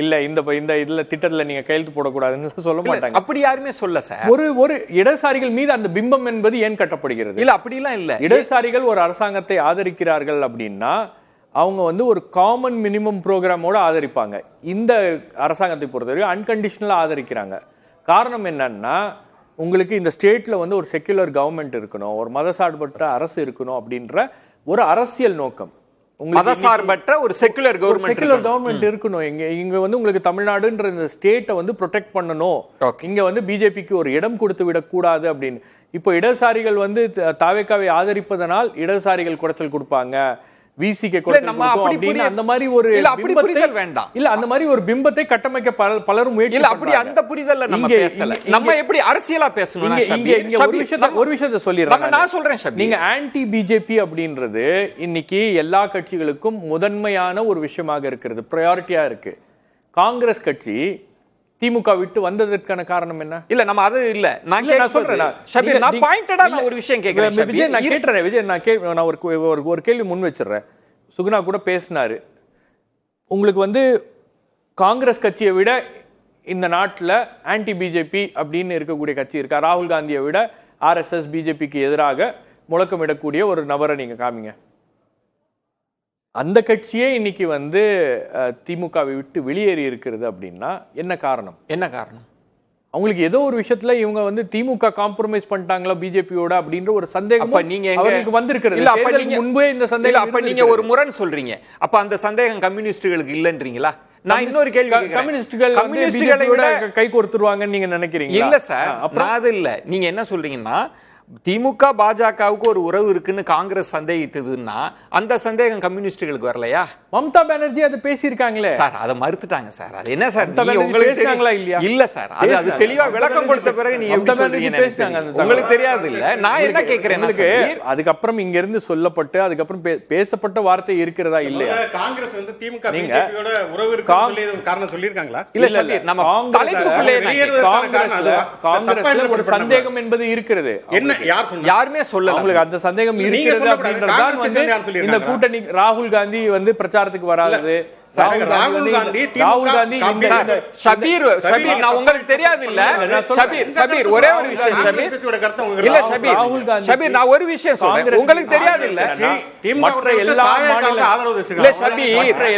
இல்ல இந்த இதுல திட்டத்துல நீங்க கையெழுத்து போடக்கூடாதுன்னு சொல்ல மாட்டாங்க. அப்படி யாருமே சொல்ல சார். ஒரு இடதுசாரிகள் மீது அந்த பிம்பம் என்பது ஏன் கட்டப்படுகிறது? இல்ல அப்படிலாம் இல்ல. இடதுசாரிகள் ஒரு அரசாங்கத்தை ஆதரிக்கிறார்கள் அப்படின்னா அவங்க வந்து ஒரு காமன் மினிமம் ப்ரோக்ராமோட ஆதரிப்பாங்க. இந்த அரசாங்கத்தை பொறுத்தவரை அன்கண்டிஷனலா ஆதரிக்கிறாங்க. காரணம் என்னன்னா உங்களுக்கு இந்த ஸ்டேட்ல வந்து ஒரு செக்யுலர் கவர்மெண்ட் இருக்கணும், ஒரு மதசார்பற்ற அரசு இருக்கணும் அப்படின்ற ஒரு அரசியல் நோக்கம். மதசார்பற்ற ஒரு செக்குலர் கவர்மெண்ட் இருக்கணும். இங்க வந்து உங்களுக்கு தமிழ்நாடுன்ற இந்த ஸ்டேட்டை வந்து ப்ரொடெக்ட் பண்ணணும். இங்க வந்து பிஜேபிக்கு ஒரு இடம் கொடுத்து விடக்கூடாது அப்படின்னு. இப்போ இடதுசாரிகள் வந்து தாவேக்காவை ஆதரிப்பதனால் இடதுசாரிகள் குடைச்சல் கொடுப்பாங்க, விசிக்கு அந்த மாதிரி ஒரு வேண்டாம். இல்ல அந்த மாதிரி ஒரு பிம்பத்தை கட்டமைக்க பலரும் முயற்சி. அப்படி அந்த புரிதல்ல நம்ம பேசல. நம்ம எப்படி அரசியலா பேசணும்? இங்க ஒரு விஷயத்தை சொல்லிடுறேன். நான் சொல்றேன் சார், நீங்க ஆன்டி பிஜேபி அப்படின்றது இன்னைக்கு எல்லா கட்சிகளுக்கும் முதன்மையான ஒரு விஷயமாக இருக்கிறது, ப்ரையாரிட்டியா இருக்கு. காங்கிரஸ் கட்சி திமுக விட்டு வந்ததற்கான காரணம் என்ன? இல்ல நம்ம அது இல்ல நான் சொல்றேன். நான் பாயிண்டடா நான் ஒரு விஷயம் கேக்குறேன். விஜய் நான் கேட்றேன். விஜய் நான் ஒரு கேள்வி முன் வச்சிடுறேன். சுகுணா கூட பேசினாரு. உங்களுக்கு வந்து காங்கிரஸ் கட்சியை விட இந்த நாட்டில் ஆன்டி பிஜேபி அப்படின்னு இருக்கக்கூடிய கட்சி இருக்கா? ராகுல் காந்தியை விட ஆர்எஸ்எஸ் பிஜேபிக்கு எதிராக முழக்கமிடக்கூடிய ஒரு நபரை நீங்க காமிங்க. அந்த கட்சியே இன்னைக்கு வந்து திமுகவை விட்டு வெளியேறி இருக்கிறது அப்படின்னா என்ன காரணம்? அவங்களுக்கு ஏதோ ஒரு விஷயத்துல இவங்க வந்து திமுக காம்ப்ரமைஸ் பண்ணிட்டாங்களா பிஜேபியோட அப்படின்ற ஒரு சந்தேகம் நீங்க அவங்களுக்கு வந்திருக்கிறது. முன்பே இந்த சந்தேகம். அப்ப நீங்க ஒரு முரண் சொல்றீங்க. அப்ப அந்த சந்தேகம் கம்யூனிஸ்டுகளுக்கு இல்லன்றீங்களா? நான் இன்னொரு கேள்வி, கம்யூனிஸ்டுகளோட கை கோர்த்துருவாங்கன்னு நீங்க நினைக்கிறீங்க? இல்ல சார், அப்புறம் அது இல்ல. நீங்க என்ன சொல்றீங்கன்னா திமுக பாஜகவுக்கு ஒரு உறவு இருக்குன்னு காங்கிரஸ் சந்தேகித்ததுன்னா அந்த சந்தேகம் கம்யூனிஸ்டுகளுக்கு வரலையா? மம்தா பானர்ஜி அதை பேசியிருக்காங்களே சார், அதை மறுத்துட்டாங்க சார். அது என்ன சார், பேசினாங்களா இல்லையா? இல்ல சார், அது தெளிவா விளக்கம் கொடுத்த பிறகு நீங்க உங்களுக்கு தெரியாது இல்ல. நான் என்ன கேட்கிறேன், அதுக்கப்புறம் இங்க இருந்து சொல்லப்பட்டு அதுக்கப்புறம் பேசப்பட்ட வார்த்தை இருக்கிறதா இல்லையா? காங்கிரஸ் வந்து திமுக பிஜேபியோட உறவு இருக்கு காரணம் சொல்லிருக்காங்களா? இல்ல நம்ம காங்கிரஸ்ல ஒரு சந்தேகம் என்பது இருக்கிறது. என்ன யாருமே சொல்ல உங்களுக்கு அந்த சந்தேகம் இருக்கிறது அப்படின்றதுதான் வந்து இந்த கூட்டணி. ராகுல் காந்தி வந்து பிரச்சாரத்துக்கு வராது. ராகுல் காந்தி ஷபீர் நான் உங்களுக்கு தெரியாது இல்ல. ஷபீர் ஒரே ஒரு விஷயம். இல்ல ஷபீர் நான் ஒரு விஷயம் சொல்றேன், உங்களுக்கு தெரியாது இல்ல. மற்ற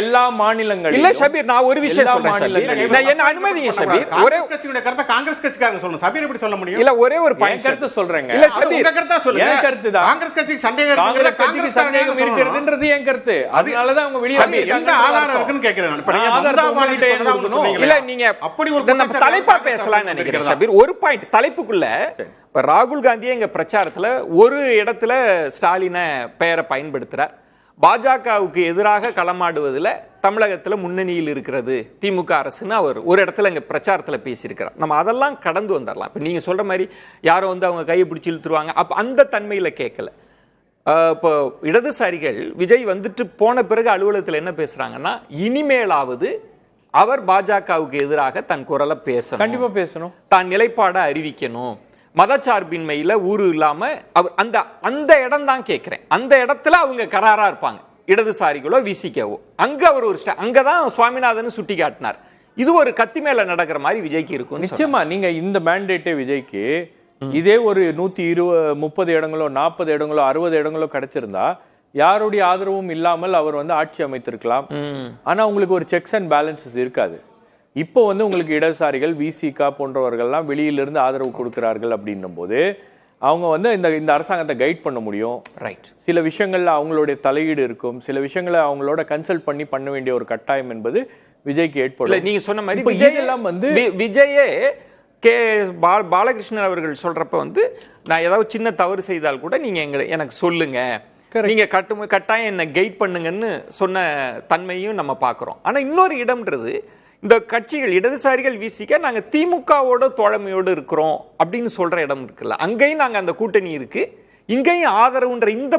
எல்லா மாநிலங்கள் இல்ல ஷபீர் நான் ஒரு விஷயம் சொல்றேன். நான் என்ன அனுமதிங்க ஷபீர், ஒரே கட்சியோட கருத்தை காங்கிரஸ் கட்சிக்காரங்க சொல்லணும். ஷபீர் எப்படி சொல்ல முடியும்? இல்ல ஒரே ஒரு பாயிண்ட் கருத்து சொல்றேங்க. இல்ல ஷபீர் உங்க கருத்தா சொல்லுங்க. என் கருத்து தான். காங்கிரஸ் கட்சிக்கு சந்தேகம் காங்கிரஸ் கட்சிக்கு சந்தேகம் இருக்கிறதுன்றது என் கருத்து. அதனால தான் அவங்க வெளியே எந்த ஆதாரம் இருக்குன்னு கேக்குறேன். இப்ப நீங்க மம்தா பானர்ஜி சொன்னீங்க இல்ல, நீங்க அப்படி ஒரு நம்ம தலைப்பா பேசலாம்னு நினைக்கிறேன் ஷபீர். ஒரு பாயிண்ட் தலைப்புக்குள்ள இப்ப ராகுல் காந்தியே எங்க பிரச்சாரத்துல ஒரு இடத்துல ஸ்டாலினை பெயரை பயன்படுத்துறார். பாஜகவுக்கு எதிராக களமாடுவதில் தமிழகத்துல முன்னணியில் இருக்கிறது திமுக அரசுன்னு அவர் ஒரு இடத்துல எங்க பிரச்சாரத்துல பேசியிருக்கிறார். நம்ம அதெல்லாம் கடந்து வந்துடலாம். இப்ப நீங்க சொல்ற மாதிரி யாரோ வந்து அவங்க கையை பிடிச்சி இழுத்துருவாங்க, அப்ப அந்த தன்மையில கேட்கல. இப்போ இடதுசாரிகள் விஜய் வந்துட்டு போன பிறகு அலுவலகத்தில் என்ன பேசுறாங்கன்னா, இனிமேலாவது அவர் பாஜகவுக்கு எதிராக தன் குரலை பேசணும், கண்டிப்பா பேசணும், தான் நிலைப்பாடை அறிவிக்கணும், மதச்சார்பின்மையில ஊரு இல்லாம அவர் அந்த இடம் தான் கேட்கிறேன். அந்த இடத்துல அவங்க கராரா இருப்பாங்க, இடதுசாரிகளோ விசிக்கவோ. அங்க அவர் ஒரு அங்கதான் சுவாமிநாதன் சுட்டி காட்டினார். இது ஒரு கத்தி மேல நடக்கிற மாதிரி விஜய்க்கு இருக்கும். நிச்சயமா நீங்க இந்த மேண்டேட்டே விஜய்க்கு இதே ஒரு 130 இடங்களோ 40 இடங்களோ 60 இடங்களோ கிடைச்சிருந்தா யாருடைய ஆதரவும் இல்லாமல் அவர் வந்து ஆட்சி அமைத்திருக்கலாம். ஆனா உங்களுக்கு ஒரு செக்ஸ் அண்ட் பேலன்சஸ் இருக்காது. இப்போ வந்து உங்களுக்கு இடதுசாரிகள் விசிகா போன்றவர்கள்லாம் வெளியிலிருந்து ஆதரவு கொடுக்கிறார்கள் அப்படின்னும் போது அவங்க வந்து இந்த அரசாங்கத்தை கைட் பண்ண முடியும். ரைட். சில விஷயங்கள்ல அவங்களுடைய தலையீடு இருக்கும், சில விஷயங்களை அவங்களோட கன்சல்ட் பண்ண வேண்டிய ஒரு கட்டாயம் என்பது விஜய்க்கு ஏற்படும். நீங்க சொன்ன மாதிரி விஜய் எல்லாம் வந்து விஜயே பாலகிருஷ்ணன் அவர்கள் சொல்றப்ப வந்து நான் ஏதாவது சின்ன தவறு செய்தால் கூட நீங்க எனக்கு சொல்லுங்க, நீங்க கட்டாயம் என்ன கைட் பண்ணுங்கன்னு சொன்ன தன்மையும் நம்ம பார்க்கிறோம். ஆனா இன்னொரு இடம்ன்றது இந்த கட்சிகள் இடதுசாரிகள் வீசிக்க நாங்க திமுகவோட தோழமையோடு இருக்கிறோம் அப்படின்னு சொல்ற இடம் இருக்குல்ல, அங்கேயும் நாங்க அந்த கூட்டணி இருக்கு, இங்கேயும் ஆதரவுன்ற இந்த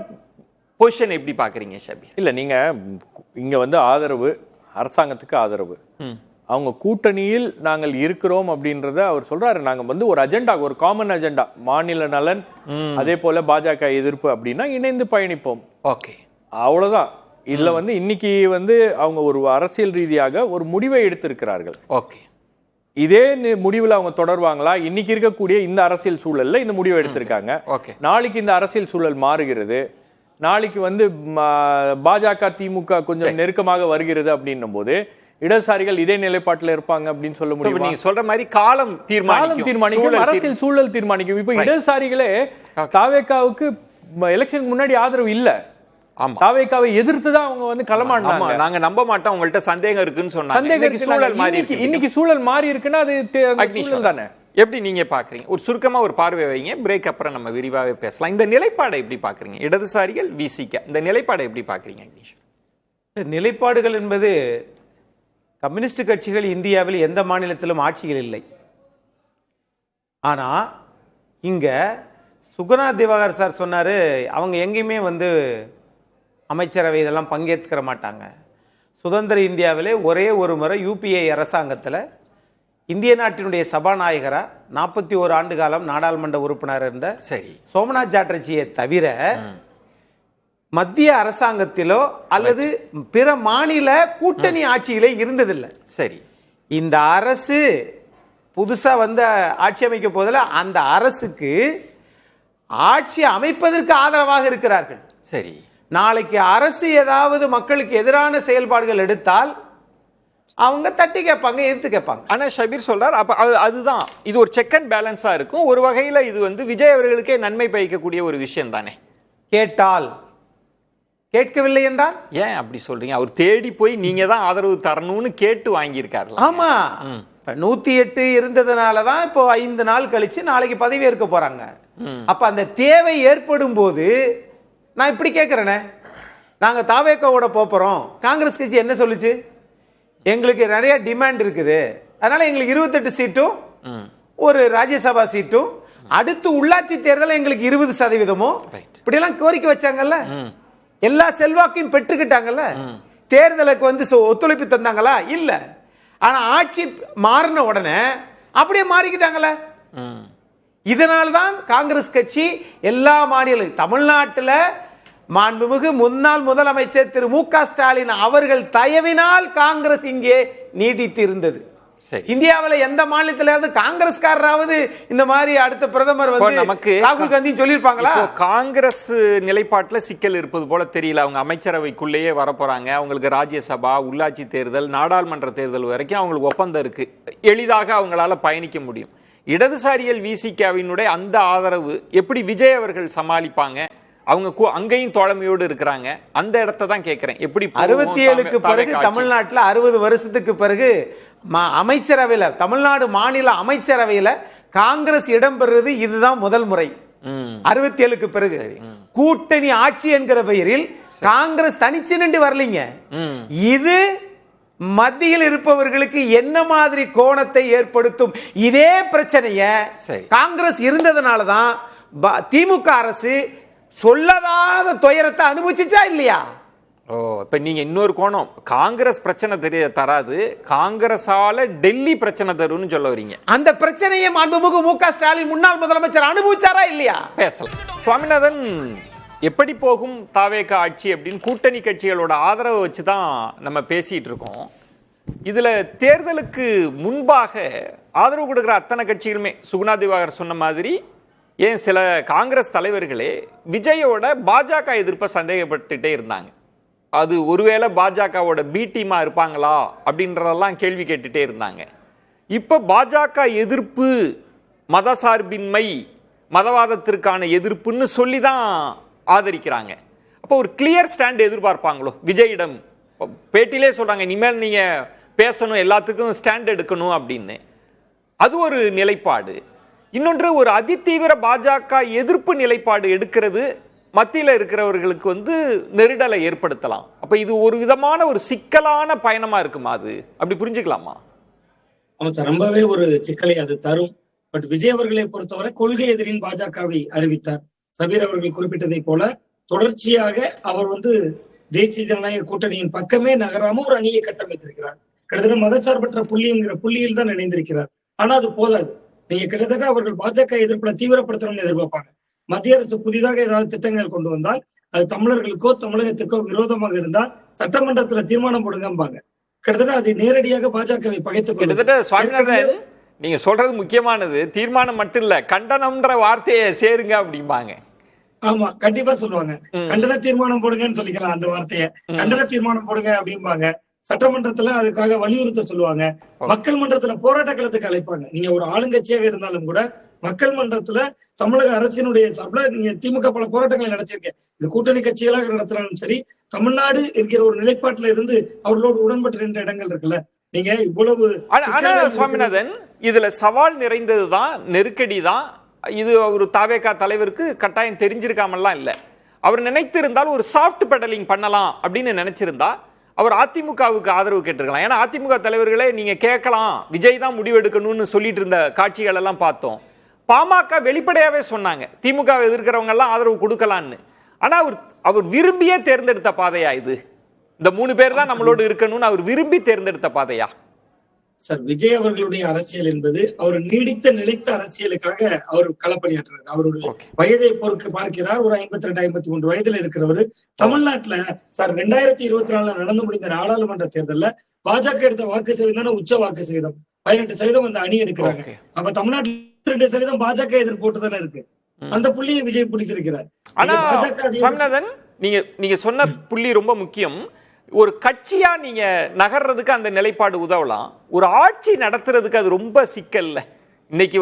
பொசிஷன் எப்படி பாக்குறீங்க ஷபீர்? இல்ல நீங்க இங்க வந்து ஆதரவு அரசாங்கத்துக்கு ஆதரவு, அவங்க கூட்டணியில் நாங்கள் இருக்கிறோம் அப்படின்றத அவர் சொல்றாரு. நாங்க வந்து ஒரு அஜெண்டா, ஒரு காமன் அஜெண்டா, மாநில நலன் அதே போல பாஜக எதிர்ப்பு அப்படின்னா இணைந்து பயணிப்போம். ஓகே, அவ்வளவுதான். இதுல வந்து இன்னைக்கு வந்து அவங்க ஒரு அரசியல் ரீதியாக ஒரு முடிவை எடுத்திருக்கிறார்கள். ஓகே, இதே முடிவுல அவங்க தொடர்வாங்களா? இன்னைக்கு இருக்கக்கூடிய இந்த அரசியல் சூழல்ல இந்த முடிவை எடுத்திருக்காங்க. ஓகே, நாளைக்கு இந்த அரசியல் சூழல் மாறுகிறது, நாளைக்கு வந்து பாஜக திமுக கொஞ்சம் நெருக்கமாக வருகிறது அப்படின்னும் போது இடதுசாரிகள் இதே நிலைப்பாட்டில் இருப்பாங்க அப்படின்னு சொல்ல முடியும். நீங்க சொல்ற மாதிரி காலம் தீர்மானிக்கும், அரசியல் சூழல் தீர்மானிக்கும். இப்ப இடதுசாரிகளே தாவேகாவுக்கு எலெக்ஷனுக்கு முன்னாடி ஆதரவு இல்ல, தாவேகாவை எதிர்த்து தான் அவங்க வந்து களமாடினாங்க. நாங்க நம்ப மாட்டோம், உங்கள்ட்ட சந்தேகம் இருக்குன்னு சொன்னாங்க. இன்னைக்கு சூழல் மாறி இருக்குன்னா அது சூழல் தானே. எப்படி நீங்க பாக்குறீங்க? ஒரு சுருக்கமா ஒரு பார்வை வைங்க, பிரேக் அப்புறம் நம்ம விரிவாவே பேசலாம். இந்த நிலைப்பாடை எப்படி பாக்குறீங்க? இடதுசாரிகள் விசிக இந்த நிலைப்பாடை எப்படி பாக்குறீங்க? நிலைப்பாடுகள் என்பது கம்யூனிஸ்ட் கட்சிகள் இந்தியாவில் எந்த மாநிலத்திலும் ஆட்சிகள் இல்லை. ஆனா இங்க சுகுணா திவாகர் சார் சொன்னாரு, அவங்க எங்கேயுமே வந்து அமைச்சரவை இதெல்லாம் பங்கேற்க மாட்டாங்க. சுதந்திர இந்தியாவிலே ஒரே ஒரு முறை யூபிஏ அரசாங்கத்தில் இந்திய நாட்டினுடைய சபாநாயகரா 41 ஆண்டு காலம் நாடாளுமன்ற உறுப்பினர் இருந்த சோமநாத் சாட்டர்ஜியை தவிர மத்திய அரசாங்கத்திலோ அல்லது பிற மாநில கூட்டணி ஆட்சியிலே இருந்ததில்லை. சரி, இந்த அரசு புதுசா வந்து ஆட்சி அமைக்க போதில் அந்த அரசுக்கு ஆட்சி அமைப்பதற்கு ஆதரவாக இருக்கிறார்கள். சரி, நாளைக்கு அரசு ஏதாவது மக்களுக்கு எதிரான செயல்பாடுகள் எடுத்தால் அவங்க தட்டி கேட்பாங்க, எதிர்த்து கேட்பாங்க. ஆனா ஷபீர் சொல்றார், அப்ப அதுதான் இது ஒரு செக் அண்ட் பேலன்ஸா இருக்கும். ஒரு வகையில இது வந்து விஜய் அவர்களுக்கே நன்மை பயக்கக்கூடிய ஒரு விஷயம் தானே. கேட்டால் கேட்கவில்லை என்றால் ஏன் அப்படி சொல்றீங்க? அவர் தேடி போய் நீங்க தான் ஆதரவு தரணும்னு கேட்டு வாங்கியிருக்காரு. ஆமா, 108 இருந்ததுனாலதான் இப்போ 5 நாள் கழிச்சு நாளைக்கு பதவி ஏற்க போறாங்க. அப்ப அந்த தேவை ஏற்படும் போது நான் இப்படி கேட்கிறேனே, நாங்க தாவேக்காவோட போறோம், காங்கிரஸ் கட்சி என்ன சொல்லுச்சு? எங்களுக்கு நிறைய டிமாண்ட் இருக்குது, அதனால எங்களுக்கு 28 சீட்டும் ஒரு ராஜ்யசபா சீட்டும், அடுத்து உள்ளாட்சி தேர்தல் எங்களுக்கு 20% இப்படி எல்லாம் கோரிக்கை வச்சாங்கல்ல, எல்லா செல்வாக்கையும் பெற்றுக்கிட்டாங்கல்ல, தேர்தலுக்கு வந்து ஒத்துழைப்பு தந்தாங்களா? இல்ல. ஆனா ஆட்சி மாறின உடனே அப்படியே மாறிக்கிட்டாங்கல்ல. இதனால்தான் காங்கிரஸ் கட்சி எல்லா மாநில தமிழ்நாட்டில் மாண்புமிகு முன்னாள் முதலமைச்சர் திரு மு க ஸ்டாலின் அவர்கள் தயவினால் காங்கிரஸ் இங்கே நீடித்து இருந்தது. இந்தியாவில் எந்த மாநிலத்திலாவது காங்கிரஸ்காரராவது இந்த மாதிரி அடுத்த பிரதமர் வந்து நமக்கு ராகுல் காந்தி சொல்லியிருப்பாங்களா? காங்கிரஸ் நிலைப்பாட்டில் சிக்கல் இருப்பது போல தெரியல. அவங்க அமைச்சரவைக்குள்ளேயே வரப்போறாங்க, அவங்களுக்கு ராஜ்யசபா, உள்ளாட்சி தேர்தல், நாடாளுமன்ற தேர்தல் வரைக்கும் அவங்களுக்கு ஒப்பந்தம் இருக்கு, எளிதாக அவங்களால பயணிக்க முடியும். இடதுசாரிகள் விசிகாவினுடைய அந்த ஆதரவு எப்படி விஜய் அவர்கள் சமாளிப்பாங்க? அவங்க அங்கேயும் தோழமையோடு இருக்கிறாங்க, அந்த இடத்தை தான் கேட்கிறேன். எப்படி 67க்கு பிறகு தமிழ்நாட்டில் 60 வருஷத்துக்கு பிறகு அமைச்சரவையில தமிழ்நாடு மாநில அமைச்சரவையில காங்கிரஸ் இடம்பெறுவது இதுதான் முதல் முறை. 67க்கு பிறகு கூட்டணி ஆட்சி என்கிற பெயரில் காங்கிரஸ் தனிச்சு நின்று வரலீங்க. இது மத்தியில் இருப்பவர்களுக்கு என்ன மாதிரி கோணத்தை ஏற்படுத்தும்? இதே பிரச்சனைய காங்கிரஸ் இருந்ததுனாலதான் திமுக அரசு சொல்லதாத துயரத்தை அனுபவிச்சா இல்லையா? ஓ, இப்ப நீங்க இன்னொரு கோணம், காங்கிரஸ் பிரச்சனை தராது, காங்கிரஸால டெல்லி பிரச்சனை தரும்னு சொல்ல வரீங்க. அந்த பிரச்சனையை மாண்புமிகு மு க ஸ்டாலின் முன்னாள் முதலமைச்சர் அனுபவிச்சாரா இல்லையா? பேசலாம். சுவாமிநாதன், எப்படி போகும் தாவேகா ஆட்சி அப்படின்னு கூட்டணி கட்சிகளோட ஆதரவை வச்சுதான் நம்ம பேசிட்டு இருக்கோம். இதுல தேர்தலுக்கு முன்பாக ஆதரவு கொடுக்கிற அத்தனை கட்சிகளுமே சுகுணா திவாகர் சொன்ன மாதிரி, ஏன் சில காங்கிரஸ் தலைவர்களே விஜயோட பாஜக எதிர்ப்பை சந்தேகப்பட்டுட்டே இருந்தாங்க. அது ஒருவேளை பாஜகவோட பி டீமா இருப்பாங்களா அப்படின்றதெல்லாம் கேள்வி கேட்டுட்டே இருந்தாங்க. இப்போ பாஜக எதிர்ப்பு, மதசார்பின்மை, மதவாதத்திற்கான எதிர்ப்புன்னு சொல்லி தான் ஆதரிக்கிறாங்க. அப்போ ஒரு கிளியர் ஸ்டாண்ட் எதிர்பார்ப்பாங்களோ விஜயிடம்? பேட்டிலே சொல்றாங்க, இனிமேல் நீங்க பேசணும், எல்லாத்துக்கும் ஸ்டாண்ட் எடுக்கணும் அப்படின்னு. அது ஒரு நிலைப்பாடு. இன்னொன்று, ஒரு அதிதீவிர பாஜக எதிர்ப்பு நிலைப்பாடு எடுக்கிறது மத்தியில் இருக்கிறவர்களுக்கு நெருடலை ஏற்படுத்தலாம். அப்ப இது ஒரு விதமான ஒரு சிக்கலான பயணமா இருக்குமா? அது அப்படி புரிஞ்சுக்கலாமா? ஆமா சார், ரொம்பவே ஒரு சிக்கலை அது தரும். பட் விஜய் அவர்களை பொறுத்தவரை கொள்கை எதிரின் பாஜகவை அறிவித்தார். சபீர் அவர்கள் குறிப்பிட்டதை போல தொடர்ச்சியாக அவர் தேசிய ஜனநாயக கூட்டணியின் பக்கமே நகராம ஒரு அணியை கட்டமைத்திருக்கிறார். கிட்டத்தட்ட மதசார்பற்ற புள்ளி என்கிற புள்ளியில் தான் இணைந்திருக்கிறார். ஆனா அது போதாது. நீங்க கிட்டத்தட்ட அவர்கள் பாஜக எதிர்ப்புல தீவிரப்படுத்தணும்னு எதிர்பார்ப்பாங்க. மத்திய அரசு புதிதாக ஏதாவது திட்டங்கள் கொண்டு வந்தால் அது தமிழர்களுக்கோ தமிழகத்திற்கோ விரோதமாக இருந்தால் சட்டமன்றத்துல தீர்மானம் போடுங்கம்பாங்க. கிட்டத்தட்ட அது நேரடியாக பாஜகவை பகைத்து கிட்டத்தட்ட சுவாமிநாதன், நீங்க சொல்றது முக்கியமானது. தீர்மானம் மட்டும் இல்ல, கண்டனம்ன்ற வார்த்தையை சேருங்க அப்படிம்பாங்க. ஆமா, கண்டிப்பா சொல்லுவாங்க. கண்டன தீர்மானம் போடுங்கன்னு சொல்லிக்கலாம். அந்த வார்த்தையை கண்டன தீர்மானம் போடுங்க அப்படிம்பாங்க. சட்டமன்றத்துல அதுக்காக வலியுறுத்த சொல்லுவாங்க. மக்கள் மன்றத்துல போராட்ட களத்துக்கு அழைப்பாங்க. நீங்க ஒரு ஆளுங்கட்சியாக இருந்தாலும் கூட மக்கள் மன்றத்துல தமிழக அரசினுடைய சார்பில் நீங்க திமுக பல போராட்டங்களை நடத்தியிருக்கேன். இது கூட்டணி கட்சிகளாக நடத்தினாலும் சரி, தமிழ்நாடு என்கிற ஒரு நிலைப்பாட்டில இருந்து அவர்களோடு உடன்பட்டு நின்ற இடங்கள் இருக்குல்ல. நீங்க இவ்வளவு சுவாமிநாதன், இதுல சவால் நிறைந்ததுதான், நெருக்கடி தான். இது ஒரு தாவேகா தலைவருக்கு கட்டாயம் தெரிஞ்சிருக்காமல்லாம் இல்ல. அவர் நினைத்திருந்தால் ஒரு சாஃப்ட் பெடலிங் பண்ணலாம் அப்படின்னு நினைச்சிருந்தா அவர் அதிமுகவுக்கு ஆதரவு கேட்டிருக்கலாம். ஏன்னா அதிமுக தலைவர்களே நீங்க கேட்கலாம், விஜய் தான் முடிவெடுக்கணும்னு சொல்லிட்டு இருந்த காட்சிகள் எல்லாம் பார்த்தோம். பாமக வெளிப்படையாவே சொன்னாங்க திமுக எதிர்க்கிறவங்க எல்லாம் ஆதரவு கொடுக்கலான்னு. ஆனா அவர் விரும்பியே தேர்ந்தெடுத்த பாதையா இது? இந்த 3 பேர் தான் நம்மளோடு இருக்கணும்னு அவர் விரும்பி தேர்ந்தெடுத்த பாதையா? சார், விஜய் அவர்களுடைய அரசியல் என்பது அவர் நீடித்த நிலைத்த அரசியலுக்காக அவர் களப்பணியாற்றுறாரு. அவருடைய வயதை பொறுத்து பார்க்கிறார். ஒரு 52, 53 வயதுல இருக்கிறவர். தமிழ்நாட்டுல சார் 2024 நடந்து முடிந்த நாடாளுமன்ற தேர்தல்ல பாஜக எடுத்த வாக்கு சதவீதம் உச்ச வாக்கு சதவீதம் 18% அந்த அணி எடுக்கிறாங்க. அப்ப தமிழ்நாட்டில் 2% பாஜக எதிர்ப்பு போட்டு தானே இருக்கு. அந்த புள்ளியை விஜய் பிடித்திருக்கிறார். ஆனா சுவாமிநாதன், நீங்க சொன்ன புள்ளி ரொம்ப முக்கியம். ஒரு கட்சியா நீங்க நகர்றதுக்கு அந்த நிலைப்பாடு உதவலாம். ஒரு ஆட்சி நடத்துறதுக்கு அது ரொம்ப சிக்கல்ல. இன்னைக்கு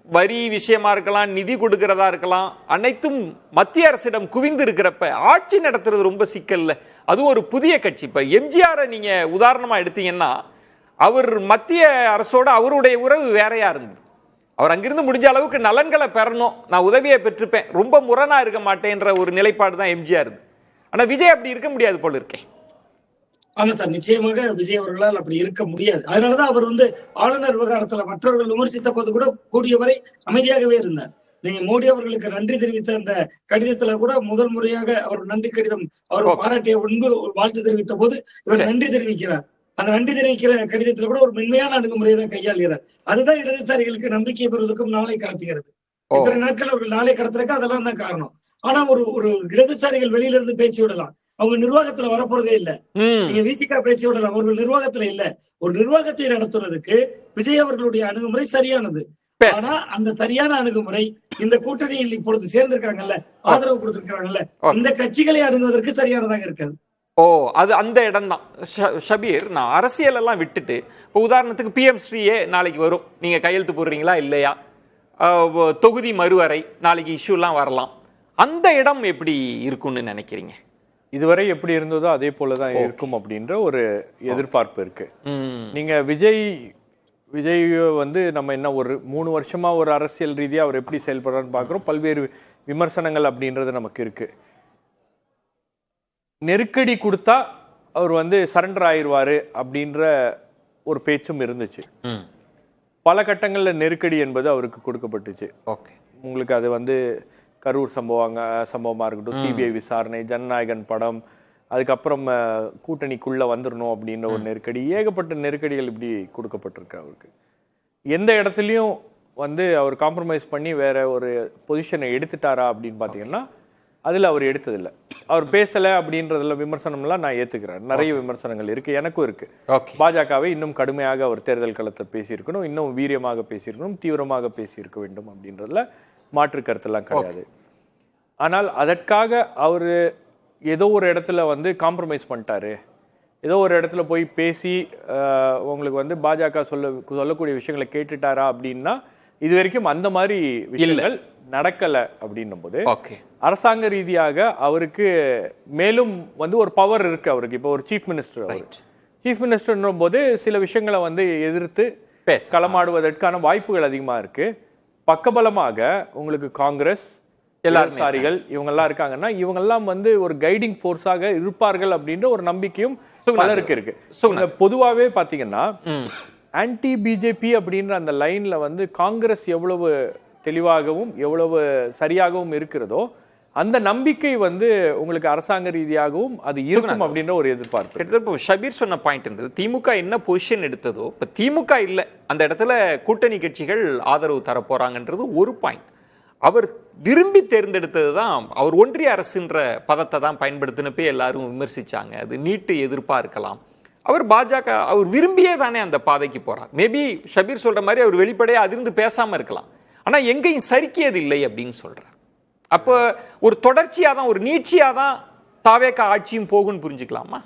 வரி விஷயமா இருக்கலாம், நிதி கொடுக்கிறதா இருக்கலாம், அனைத்தும் மத்திய அரசிடம் குவிந்து இருக்கிறப்ப ஆட்சி நடத்துறது ரொம்ப சிக்கல்ல. அது ஒரு புதிய கட்சி. இப்ப எம்ஜிஆரை நீங்க உதாரணமா எடுத்தீங்கன்னா, அவர் மத்திய அரசோட அவருடைய உறவு வேறையா இருந்தது. அவர் அங்கிருந்து முடிஞ்ச அளவுக்கு நலன்களை பெறணும், நான் உதவியை பெற்றுப்பேன், ரொம்ப முரணா இருக்க மாட்டேன்ற ஒரு நிலைப்பாடு தான் எம்ஜிஆர். ஆனா விஜய் அப்படி இருக்க முடியாது போல இருக்கேன். ஆமா சார், நிச்சயமாக விஜய் அவர்களால் அப்படி இருக்க முடியாது. அதனாலதான் அவர் ஆளுநர் விவகாரத்துல மற்றவர்கள் விமர்சித்த போது கூட கூடியவரை அமைதியாகவே இருந்தார். நீங்க மோடி அவர்களுக்கு நன்றி தெரிவித்த அந்த கடிதத்துல கூட முதல் முறையாக அவர் நன்றி கடிதம் அவர் பாராட்டிய முன்பு வாழ்த்து தெரிவித்த போது இவர் நன்றி தெரிவிக்கிறார். அந்த நன்றி தெரிவிக்கிற கடிதத்துல கூட ஒரு மென்மையான அணுகுமுறையை தான் கையாளுகிறார். அதுதான் இடதுசாரிகளுக்கு நம்பிக்கை பெறுவதற்கும் நாளை கடத்துகிறது. இத்தனை நாட்கள் அவர்கள் நாளை கடத்துறதுக்கு அதெல்லாம் தான் காரணம். ஆனா ஒரு இடதுசாரிகள் வெளியில இருந்து பேசி விடலாம், அவங்க நிர்வாகத்துல வரப்போறதே இல்ல. நீங்க விசிகா பேசி விடலாம், அவர்கள் நிர்வாகத்துல இல்ல. ஒரு நிர்வாகத்தை நடத்துவதற்கு விஜய் அவர்களுடைய அணுகுமுறை சரியானது. ஆனா அந்த சரியான அணுகுமுறை இந்த கூட்டணியில் இப்பொழுது சேர்ந்திருக்காங்கல்ல, ஆதரவு கொடுத்திருக்காங்கல்ல, இந்த கட்சிகளை அணுகுவதற்கு சரியானதாக இருக்காது. அது அந்த இடம் தான். ஷபீர், நான் அரசியல் எல்லாம் விட்டுட்டு இப்போ உதாரணத்துக்கு PM ஸ்ரீயே நாளைக்கு வரும், நீங்க கையெழுத்து போடுறீங்களா இல்லையா, தொகுதி மறுவரை நாளைக்கு இஷ்யூலாம் வரலாம். அந்த இடம் எப்படி இருக்கும்னு நினைக்கிறீங்க? இதுவரை எப்படி இருந்ததோ அதே போலதான் இருக்கும் அப்படின்ற ஒரு எதிர்பார்ப்பு இருக்கு. நீங்க விஜய் நம்ம என்ன ஒரு 3 வருஷமா ஒரு அரசியல் ரீதியா அவர் எப்படி செயல்படுறான்னு பாக்குறோம். பல்வேறு விமர்சனங்கள் அப்படின்றது நமக்கு இருக்கு. நெருக்கடி கொடுத்தா அவர் சரண்டர் ஆயிடுவாரு அப்படின்ற ஒரு பேச்சும் இருந்துச்சு. பல கட்டங்கள்ல நெருக்கடி என்பது அவருக்கு கொடுக்கப்பட்டுச்சு. உங்களுக்கு அது கரூர் சம்பவமா இருக்கட்டும், CBI விசாரணை, ஜனநாயகன் படம், அதுக்கப்புறம் கூட்டணிக்குள்ள வந்துடணும் அப்படின்ற ஒரு நெருக்கடி, ஏகப்பட்ட நெருக்கடிகள் இப்படி கொடுக்கப்பட்டிருக்கு அவருக்கு. எந்த இடத்துலையும் அவர் காம்ப்ரமைஸ் பண்ணி வேற ஒரு பொசிஷனை எடுத்துட்டாரா அப்படின்னு பாத்தீங்கன்னா அதுல அவர் எடுத்ததில்லை. அவர் பேசல அப்படின்றதுல விமர்சனம்லாம் நான் ஏத்துக்கிறேன். நிறைய விமர்சனங்கள் இருக்கு, எனக்கும் இருக்கு. பாஜகவை இன்னும் கடுமையாக அவர் தேர்தல் களத்தை பேசியிருக்கணும், இன்னும் வீரியமாக பேசியிருக்கணும், தீவிரமாக பேசியிருக்க வேண்டும் அப்படின்றதுல மாற்று கருத்தெல்லாம் கிடையாது. ஆனால் அதற்காக அவர் ஏதோ ஒரு இடத்துல வந்து காம்ப்ரமைஸ் பண்ணிட்டாரு, ஏதோ ஒரு இடத்துல போய் பேசி உங்களுக்கு வந்து பாஜக சொல்லக்கூடிய விஷயங்களை கேட்டுட்டாரா அப்படின்னா இது வரைக்கும் அந்த மாதிரி விஷயங்கள் நடக்கல அப்படின்னும் போது அரசாங்க ரீதியாக அவருக்கு மேலும் வந்து ஒரு பவர் இருக்கு. அவருக்கு இப்போ ஒரு சீஃப் மினிஸ்டர் போது சில விஷயங்களை வந்து எதிர்த்து களமாடுவதற்கான வாய்ப்புகள் அதிகமா இருக்கு. பக்கபலமாக உங்களுக்கு காங்கிரஸ், இடதுசாரிகள் இவங்கெல்லாம் இருக்காங்கன்னா இவங்கெல்லாம் வந்து ஒரு கைடிங் ஃபோர்ஸாக இருப்பார்கள் அப்படின்ற ஒரு நம்பிக்கையும் பலருக்கு இருக்கு. பொதுவாகவே பாத்தீங்கன்னா ஆன்டி பிஜேபி அப்படின்ற அந்த லைன்ல வந்து காங்கிரஸ் எவ்வளவு தெளிவாகவும் எவ்வளவு சரியாகவும் இருக்கிறதோ அந்த நம்பிக்கை வந்து உங்களுக்கு அரசாங்க ரீதியாகவும் அது இருக்கும் அப்படின்ற ஒரு எதிர்பார்ப்பு. ஷபீர் சொன்ன பாயிண்ட் இருந்தது, திமுக என்ன பொசிஷன் எடுத்ததோ இப்ப திமுக இல்ல அந்த இடத்துல கூட்டணி கட்சிகள் ஆதரவு தர போறாங்கன்றது ஒரு பாயிண்ட். அவர் விரும்பி தேர்ந்தெடுத்தது தான், அவர் ஒன்றிய அரசுன்ற பதத்தை தான் பயன்படுத்தினப்பே எல்லாரும் விமர்சிச்சாங்க. அது நீட்டு எதிர்ப்பா இருக்கலாம். அவர் பாஜக அவர் விரும்பியே தானே அந்த பாதைக்கு போறார். மேபி ஷபீர் சொல்ற மாதிரி அவர் வெளிப்படையா அதிர்ந்து பேசாம இருக்கலாம், ஆனா எங்கேயும் சரிக்கியது இல்லை அப்படின்னு சொல்றார். அப்போ ஒரு தொடர்ச்சியா தான் ஒரு நீட்சியா தான் தாவேகா ஆட்சியும் போகும்னு புரிஞ்சுக்கலாமா?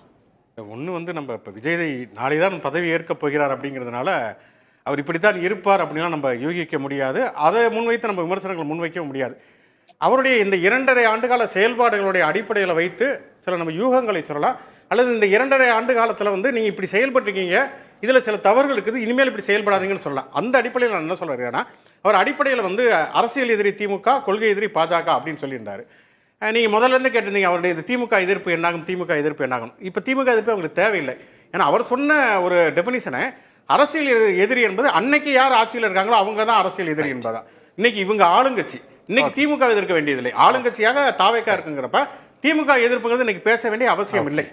ஒன்று வந்து நம்ம இப்போ விஜய் நாளைதான் பதவி ஏற்க போகிறார் அப்படிங்கிறதுனால அவர் இப்படித்தான் இருப்பார் அப்படின்னா நம்ம யூகிக்க முடியாது. அதை முன்வைத்து நம்ம விமர்சனங்கள் முன்வைக்க முடியாது. அவருடைய இந்த 2.5 ஆண்டுகால செயல்பாடுகளுடைய அடிப்படையில் வைத்து சில நம்ம யூகங்களை சொல்லலாம். அல்லது இந்த 2.5 ஆண்டு காலத்தில் வந்து நீங்கள் இப்படி செயல்பட்டுருக்கீங்க, இதில் சில தவறுகள் இருக்குது, இனிமேல் இப்படி செயல்படாதீங்கன்னு சொல்லலாம். அந்த அடிப்படையில் நான் என்ன சொல்கிறேன்னா, அவர் அடிப்படையில் வந்து அரசியல் எதிரி திமுக, கொள்கை எதிரி பாஜக அப்படின்னு சொல்லியிருந்தார். நீங்கள் முதல்ல இருந்து கேட்டிருந்தீங்க அவருடைய இந்த திமுக எதிர்ப்பு என்னாகும், திமுக எதிர்ப்பு என்னாகும். இப்போ திமுக எதிர்ப்பு அவங்களுக்கு தேவையில்லை. ஏன்னா அவர் சொன்ன ஒரு டெஃபினிஷனை அரசியல் எதிரி என்பது அன்னைக்கு யார் ஆட்சியில் இருக்காங்களோ அவங்க தான் அரசியல் எதிரி என்பதா. இன்னைக்கு இவங்க ஆளுங்கட்சி, இன்னைக்கு திமுக எதிர்க்க வேண்டியதில்லை. ஆளுங்கட்சியாக தாவேக்கா இருக்குங்கிறப்ப திமுக எதிர்ப்புங்கிறது இன்னைக்கு பேச வேண்டிய அவசியம் இல்லை.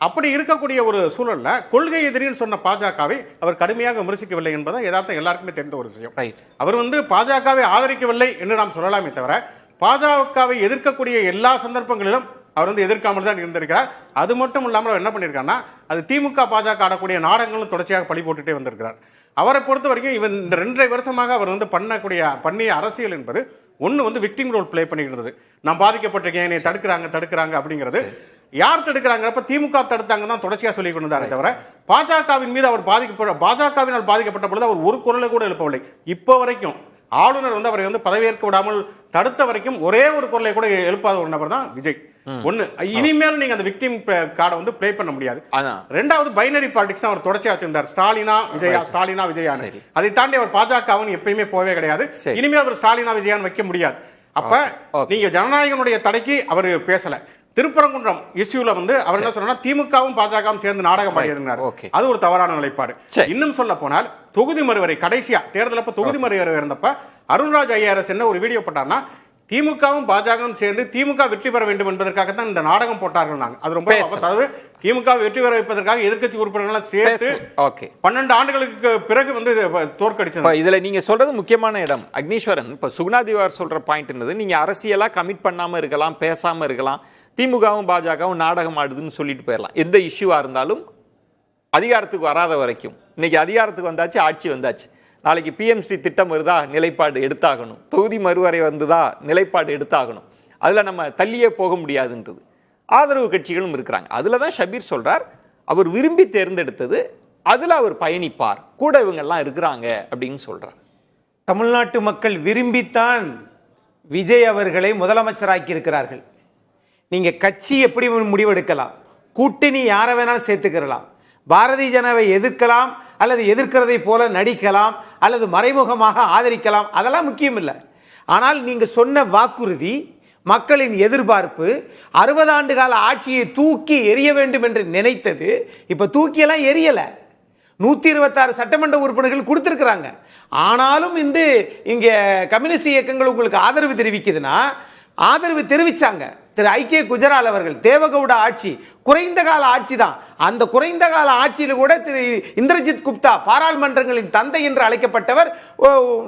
அப்படி இருக்கக்கூடிய ஒரு சூழல்ல கொள்கை எதிரின்னு சொன்ன பாஜகவை அவர் கடுமையாக விமர்சிக்கவில்லை என்பதை யதார்த்தம் எல்லாருக்குமே தெரிந்த ஒரு விஷயம். அவர் வந்து பாஜகவை ஆதரிக்கவில்லை என்று நாம் சொல்லலாமே தவிர பாஜகவை எதிர்க்கக்கூடிய எல்லா சந்தர்ப்பங்களிலும் அவர் வந்து எதிர்க்காமல் தான் இருந்திருக்கிறார். அது மட்டும் இல்லாமல் அவர் என்ன பண்ணியிருக்காருன்னா, அது திமுக பாஜக ஆடக்கூடிய நாடகங்களும் தொடர்ச்சியாக பழி போட்டுட்டே வந்திருக்கிறார். அவரை பொறுத்த வரைக்கும் இவன் இந்த 2.5 வருஷமாக அவர் வந்து பண்ணிய அரசியல் என்பது ஒன்று வந்து விக்டிம் ரோல் பிளே பண்ணிக்கிட்டு, நான் பாதிக்கப்பட்டிருக்கேன், என்னை தடுக்கிறாங்க அப்படிங்கிறது. யார் தடுக்கிறாங்கிறப்ப திமுக தடுத்தாங்க தான் தொடர்ச்சியாக சொல்லிக் கொண்டிருந்தாரே தவிர பாஜகவின் மீது அவர் பாஜகவினால் பாதிக்கப்பட்ட பொழுது அவர் ஒரு குரலை கூட எழுப்பவில்லை. இப்போ வரைக்கும் ஆளுநர் வந்து அவரை வந்து பதவியேற்க விடாமல் தடுத்த வரைக்கும் ஒரே ஒரு குரலை கூட எழுப்பாத ஒரு நபர் தான் விஜய். ஒண்ணு, இனிமேல் நீங்க அந்த விக்டிம் கார்டை வந்து பிளே பண்ண முடியாது. ரெண்டாவது, பைனரி பாலிடிக்ஸ் அவர் தொடர்ச்சியா வச்சிருந்தார். ஸ்டாலினா விஜயா. அதை தாண்டி அவர் பாஜகவுன்னு எப்பயுமே போவே கிடையாது. இனிமேல் அவர் ஸ்டாலினா விஜயான்னு வைக்க முடியாது. அப்ப நீங்க ஜனநாயகனுடைய தடைக்கு அவர் பேசல. திருப்பரங்குன்றம் இஷ்யூல வந்து அவர் என்ன சொன்னா, திமுகவும் பாஜகவும் சேர்ந்து நாடகம் பாடியிருந்தார். அது ஒரு தவறான நிலைப்பாடு. இன்னும் சொல்ல போனால் தொகுதி மறுவரை கடைசியா தேர்தல் அப்ப தொகுதி மறுவரை இருந்தப்ப அருண்ராஜ் ஐஆர்எஸ் என்ன ஒரு வீடியோ போட்டார்னா, திமுகவும் பாஜகவும் சேர்ந்து திமுக வெற்றி பெற வேண்டும் என்பதற்காக தான் இந்த நாடகம் போட்டார்கள். நாங்க அது ரொம்ப, அதாவது திமுக வெற்றி பெற வைப்பதற்காக எதிர்க்கட்சி உறுப்பினர்கள் சேர்த்து 12 ஆண்டுகளுக்கு பிறகு வந்து தோற்கடிச்சது. இதுல நீங்க சொல்றது முக்கியமான இடம் அக்னீஸ்வரன். இப்ப சுகுணா திவார் சொல்ற பாயிண்ட் என்னது, நீங்க அரசியலா கமிட் பண்ணாம இருக்கலாம், பேசாம இருக்கலாம், திமுகவும் பாஜகவும் நாடகம் ஆடுதுன்னு சொல்லிட்டு போயிடலாம். எந்த இஷ்யூவா இருந்தாலும் அதிகாரத்துக்கு வராத வரைக்கும். இன்னைக்கு அதிகாரத்துக்கு வந்தாச்சு, ஆட்சி வந்தாச்சு, நாளைக்கு பிஎம்ஸ்ரீ திட்டம் வருதா, நிலைப்பாடு எடுத்தாகணும். தொகுதி மறுவரை வந்துதா, நிலைப்பாடு எடுத்தாகணும். அதுல நம்ம தள்ளியே போக முடியாதுன்றது. ஆதரவு கட்சிகளும் இருக்கிறாங்க. அதுல தான் ஷபீர் சொல்றார், அவர் விரும்பி தேர்ந்தெடுத்தது, அதுல அவர் பயணிப்பார், கூட இவங்க எல்லாம் இருக்கிறாங்க அப்படின்னு சொல்றார். தமிழ்நாட்டு மக்கள் விரும்பித்தான் விஜய் அவர்களை முதலமைச்சராக்கி இருக்கிறார்கள். நீங்க கட்சி எப்படி முடிவெடுக்கலாம், கூட்டணி யாரை வேணாலும் சேர்த்துக்கலாம், பாரதிய ஜனதாவை எதிர்க்கலாம் அல்லது எதிர்க்கிறதை போல நடிக்கலாம் அல்லது மறைமுகமாக ஆதரிக்கலாம், அதெல்லாம் முக்கியம் இல்லை. ஆனால் நீங்க சொன்ன வாக்குறுதி, மக்களின் எதிர்பார்ப்பு, 60 ஆண்டு கால ஆட்சியை தூக்கி எறிய வேண்டும் என்று நினைத்தது இப்ப தூக்கியெல்லாம் எரியல. 126 சட்டமன்ற உறுப்பினர்கள் கொடுத்திருக்கிறாங்க. ஆனாலும் இங்க கம்யூனிஸ்ட் இயக்கங்கள் உங்களுக்கு ஆதரவு தெரிவிக்குதுன்னா, ஆதரவு தெரிவிச்சாங்க. திரு ஐக்கிய குஜரால் அவர்கள், தேவகவுடா ஆட்சி குறைந்த கால ஆட்சி தான். அந்த குறைந்த கால ஆட்சியில் கூட திரு இந்திரஜித் குப்தா, பாராளுமன்றங்களின் தந்தை என்று அழைக்கப்பட்டவர்,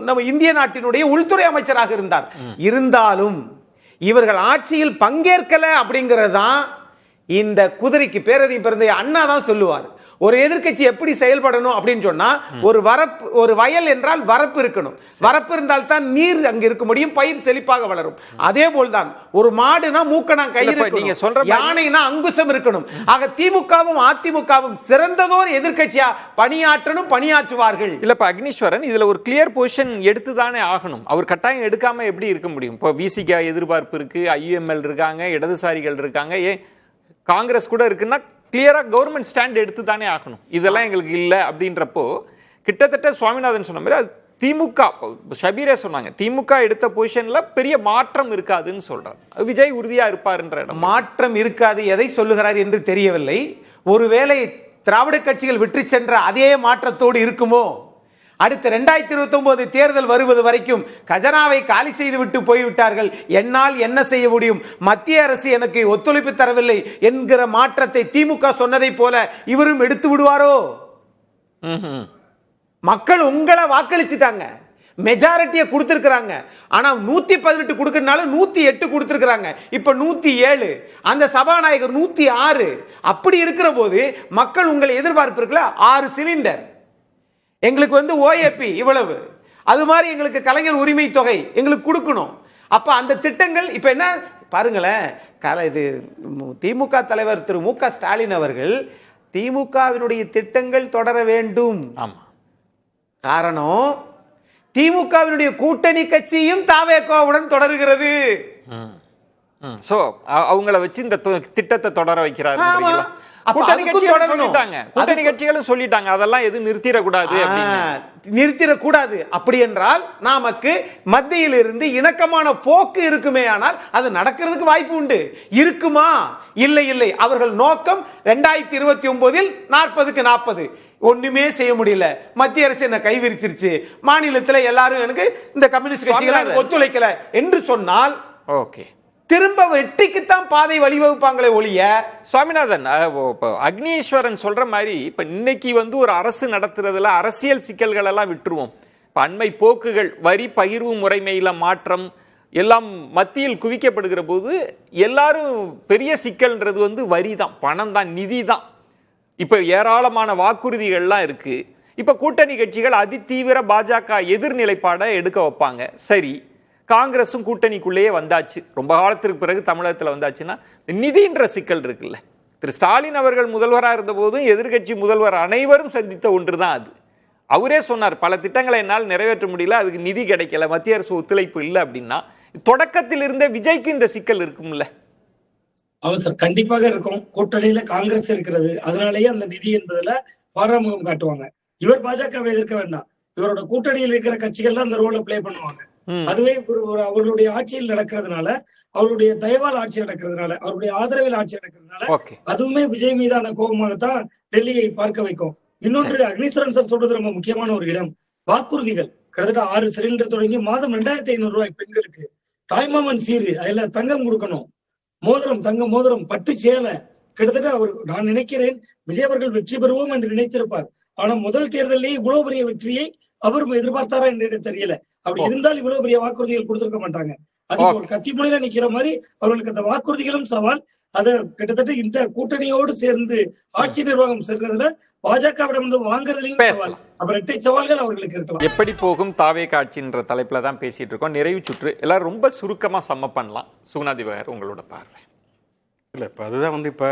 நம்ம இந்திய நாட்டினுடைய உள்துறை அமைச்சராக இருந்தார். இருந்தாலும் இவர்கள் ஆட்சியில் பங்கேற்கல அப்படிங்கிறது தான் இந்த குதிரைக்கு பேரறிவு பிறந்த அண்ணா தான் சொல்லுவார், ஒரு எதிர்க்கட்சி எப்படி செயல்படணும் அப்படின்னு சொன்னா, ஒரு வயல் என்றால் வரப்பு இருக்கணும், வரப்பு இருந்தால் தான் நீர் அங்க இருக்க முடியும், பயிர் செழிப்பாக வளரும். அதே போல்தான் ஒரு மாடுனா மூக்கனா கயிறு, யானைனா அங்குசம் இருக்கணும். ஆக திமுகவும் அதிமுகவும் சிறந்ததோர் எதிர்க்கட்சியா பணியாற்றணும், பணியாற்றுவார்கள். இல்லப்ப அக்னீஸ்வரன், இதுல ஒரு கிளியர் பொசிஷன் எடுத்துதானே ஆகணும். அவர் கட்டாயம் எடுக்காம எப்படி இருக்க முடியும்? இப்போ விசிகா எதிர்பார்ப்பு இருக்கு, ஐயுஎம்எல் இருக்காங்க, இடதுசாரிகள் இருக்காங்க, ஏன் காங்கிரஸ் கூட இருக்குன்னா கிளியரா கவர்மெண்ட் ஸ்டாண்ட் எடுத்து தானே ஆகணும். இதெல்லாம் எங்களுக்கு இல்லை அப்படின்றப்போ கிட்டத்தட்ட சுவாமிநாதன் சொன்ன மாதிரி திமுக, ஷபீரே சொன்னாங்க, திமுக எடுத்த பொசிஷன்ல பெரிய மாற்றம் இருக்காதுன்னு சொல்றாரு. விஜய் உறுதியா இருப்பாருன்ற இடம். மாற்றம் இருக்காது எதை சொல்லுகிறார் என்று தெரியவில்லை. ஒருவேளை திராவிட கட்சிகள் விட்டு சென்ற அதே மாற்றத்தோடு இருக்குமோ? அடுத்த 2029 தேர்தல் வருவது வரைக்கும் கஜனாவை காலி செய்து விட்டு போய்விட்டார்கள், என்னால் என்ன செய்ய முடியும், மத்திய அரசு எனக்கு ஒத்துழைப்பு தரவில்லை என்கிற மாற்றத்தை திமுக சொன்னதை போல இவரும் எடுத்து விடுவாரோ? மக்கள் உங்களை வாக்களிச்சுட்டாங்க, மெஜாரிட்டியை கொடுத்திருக்கிறாங்க. ஆனா 118 கொடுக்கறதுனால 108 கொடுத்திருக்கிறாங்க, இப்ப 107, அந்த சபாநாயகர் 106. அப்படி இருக்கிற போது மக்கள் உங்களை எதிர்பார்ப்பு இருக்குல்ல, 6 சிலிண்டர் எங்களுக்கு வந்து ஓஏபி இவ்வளவு, அது மாதிரி எங்களுக்கு கலைஞர் உரிமை தொகை எங்களுக்கு கொடுக்கணும். அப்ப அந்த திட்டங்கள் இப்ப என்ன பாருங்களேன், இது திமுக தலைவர் திரு மு க ஸ்டாலின் அவர்கள் திமுகவினுடைய திட்டங்கள் தொடர வேண்டும். காரணம் திமுகவினுடைய கூட்டணி கட்சியும் தாவேகோவுடன் தொடர்கிறது. சோ அவங்கள வச்சு இந்த திட்டத்தை தொடர வைக்கிறாரு. கூட்டணி கட்சிகளும் சொல்லிட்டாங்க அதெல்லாம் எதுவும் நிறுத்திடக்கூடாது, நிறுத்திடக்கூடாது. அப்படி என்றால் நமக்கு மத்தியில் இருந்து இணக்கமான போக்கு இருக்குமே, ஆனால் அது நடக்கிறதுக்கு வாய்ப்பு உண்டு. இருக்குமா? இல்லை இல்லை. அவர்கள் நோக்கம் 2029 40க்கு 40 ஒண்ணுமே செய்ய முடியல. மத்திய அரசு என்ன கைவிரிச்சிருச்சு, மாநிலத்தில் எல்லாரும் எனக்கு இந்த கம்யூனிஸ்ட் கட்சிகள் ஒத்துழைக்கல என்று சொன்னால் ஓகே, திரும்ப வெற்றிக்குத்தான் பாதை வழிவகுப்பாங்களே ஒழிய. சுவாமிநாதன், அக்னீஸ்வரன் சொல்ற மாதிரி இப்ப இன்னைக்கு வந்து ஒரு அரசு நடத்துறதுல அரசியல் சிக்கல்கள் எல்லாம் விட்டுருவோம். அண்மை போக்குகள், வரி பகிர்வு முறைமையில மாற்றம் எல்லாம் மத்தியில் குவிக்கப்படுகிற போது எல்லாரும் பெரிய சிக்கல்ன்றது வந்து வரி தான், பணம் தான், நிதி தான். இப்ப ஏராளமான வாக்குறுதிகள்லாம் இருக்கு. இப்ப கூட்டணி கட்சிகள் அதிதீவிர பாஜக எதிர்நிலைப்பாடை எடுக்க வைப்பாங்க. சரி, காங்கிரசும் கூட்டணிக்குள்ளேயே வந்தாச்சு, ரொம்ப காலத்திற்கு பிறகு தமிழகத்தில் வந்தாச்சுன்னா நிதின்ற சிக்கல் இருக்குல்ல. திரு ஸ்டாலின் அவர்கள் முதல்வராக இருந்த போதும் எதிர்கட்சி முதல்வர் அனைவரும் சந்தித்த ஒன்றுதான் அது. அவரே சொன்னார், பல திட்டங்களை என்னால் நிறைவேற்ற முடியல, அதுக்கு நிதி கிடைக்கல, மத்திய அரசு ஒத்துழைப்பு இல்லை அப்படின்னா தொடக்கத்தில் இருந்த விஜய்க்கு இந்த சிக்கல் இருக்கும்ல. ஆமாம் சார், கண்டிப்பாக இருக்கும். கூட்டணியில காங்கிரஸ் இருக்கிறது, அதனாலேயே அந்த நிதி என்பதுல பாராமுகம் காட்டுவாங்க. இவர் பாஜகவை எதிர்க்க வேண்டாம், இவரோட கூட்டணியில் இருக்கிற கட்சிகள்லாம் அந்த ரோலை பிளே பண்ணுவாங்க. அதுவே அவர்களுடைய ஆட்சியில் நடக்கிறதுனால, அவருடைய தயவால் ஆட்சி நடக்கிறதுனால, அவருடைய ஆதரவில் ஆட்சி நடக்கிறதுனால அதுவுமே விஜய் மீதான கோபமாகத்தான் டெல்லியை பார்க்க வைக்கும். இன்னொன்று, அக்னீஸ்வரன் சார் சொல்றது ரொம்ப முக்கியமான ஒரு இடம். வாக்குறுதிகள் கிட்டத்தட்ட 6 சிலிண்டர் தொடங்கி மாதம் 2500 ரூபாய் பெண்களுக்கு, தாய்மாமன் சீரு, அதுல தங்கம் கொடுக்கணும், மோதிரம், தங்க மோதிரம், பட்டு சேலை. கிட்டத்தட்ட அவர், நான் நினைக்கிறேன் விஜய் அவர்கள் வெற்றி பெறுவோம் என்று நினைத்திருப்பார். ஆனா முதல் தேர்தலிலேயே இவ்வளவு பெரிய வெற்றியை அவர் எதிர்பார்த்தாரா என்று தெரியல. அப்படி இருந்தால் இவ்வளவு பெரிய வாக்குறுதிகள் கொடுத்திருக்க மாட்டாங்க. அது ஒரு கத்தி முனையில நிக்கிற மாதிரி அவர்களுக்கு அந்த வாக்குறுதிகளும் சவால். அது கிட்டத்தட்ட இந்த கூட்டணியோடு சேர்ந்து ஆட்சி நிர்வாகம் செல்றதுல பாஜகவிடம் வாங்குறதுலயும் சவால். அப்புறம் 8 சவால்கள் அவர்களுக்கு இருக்கலாம். எப்படி போகும் தாவே காட்சின்ற தலைப்புல தான் பேசிட்டு இருக்கோம். நிறைவு சுற்று எல்லாரும் ரொம்ப சுருக்கமா சம்ம பண்ணலாம். சுகுணாதி பகர், உங்களோட பார்வை. இல்லை, இப்போ அதுதான் வந்து இப்போ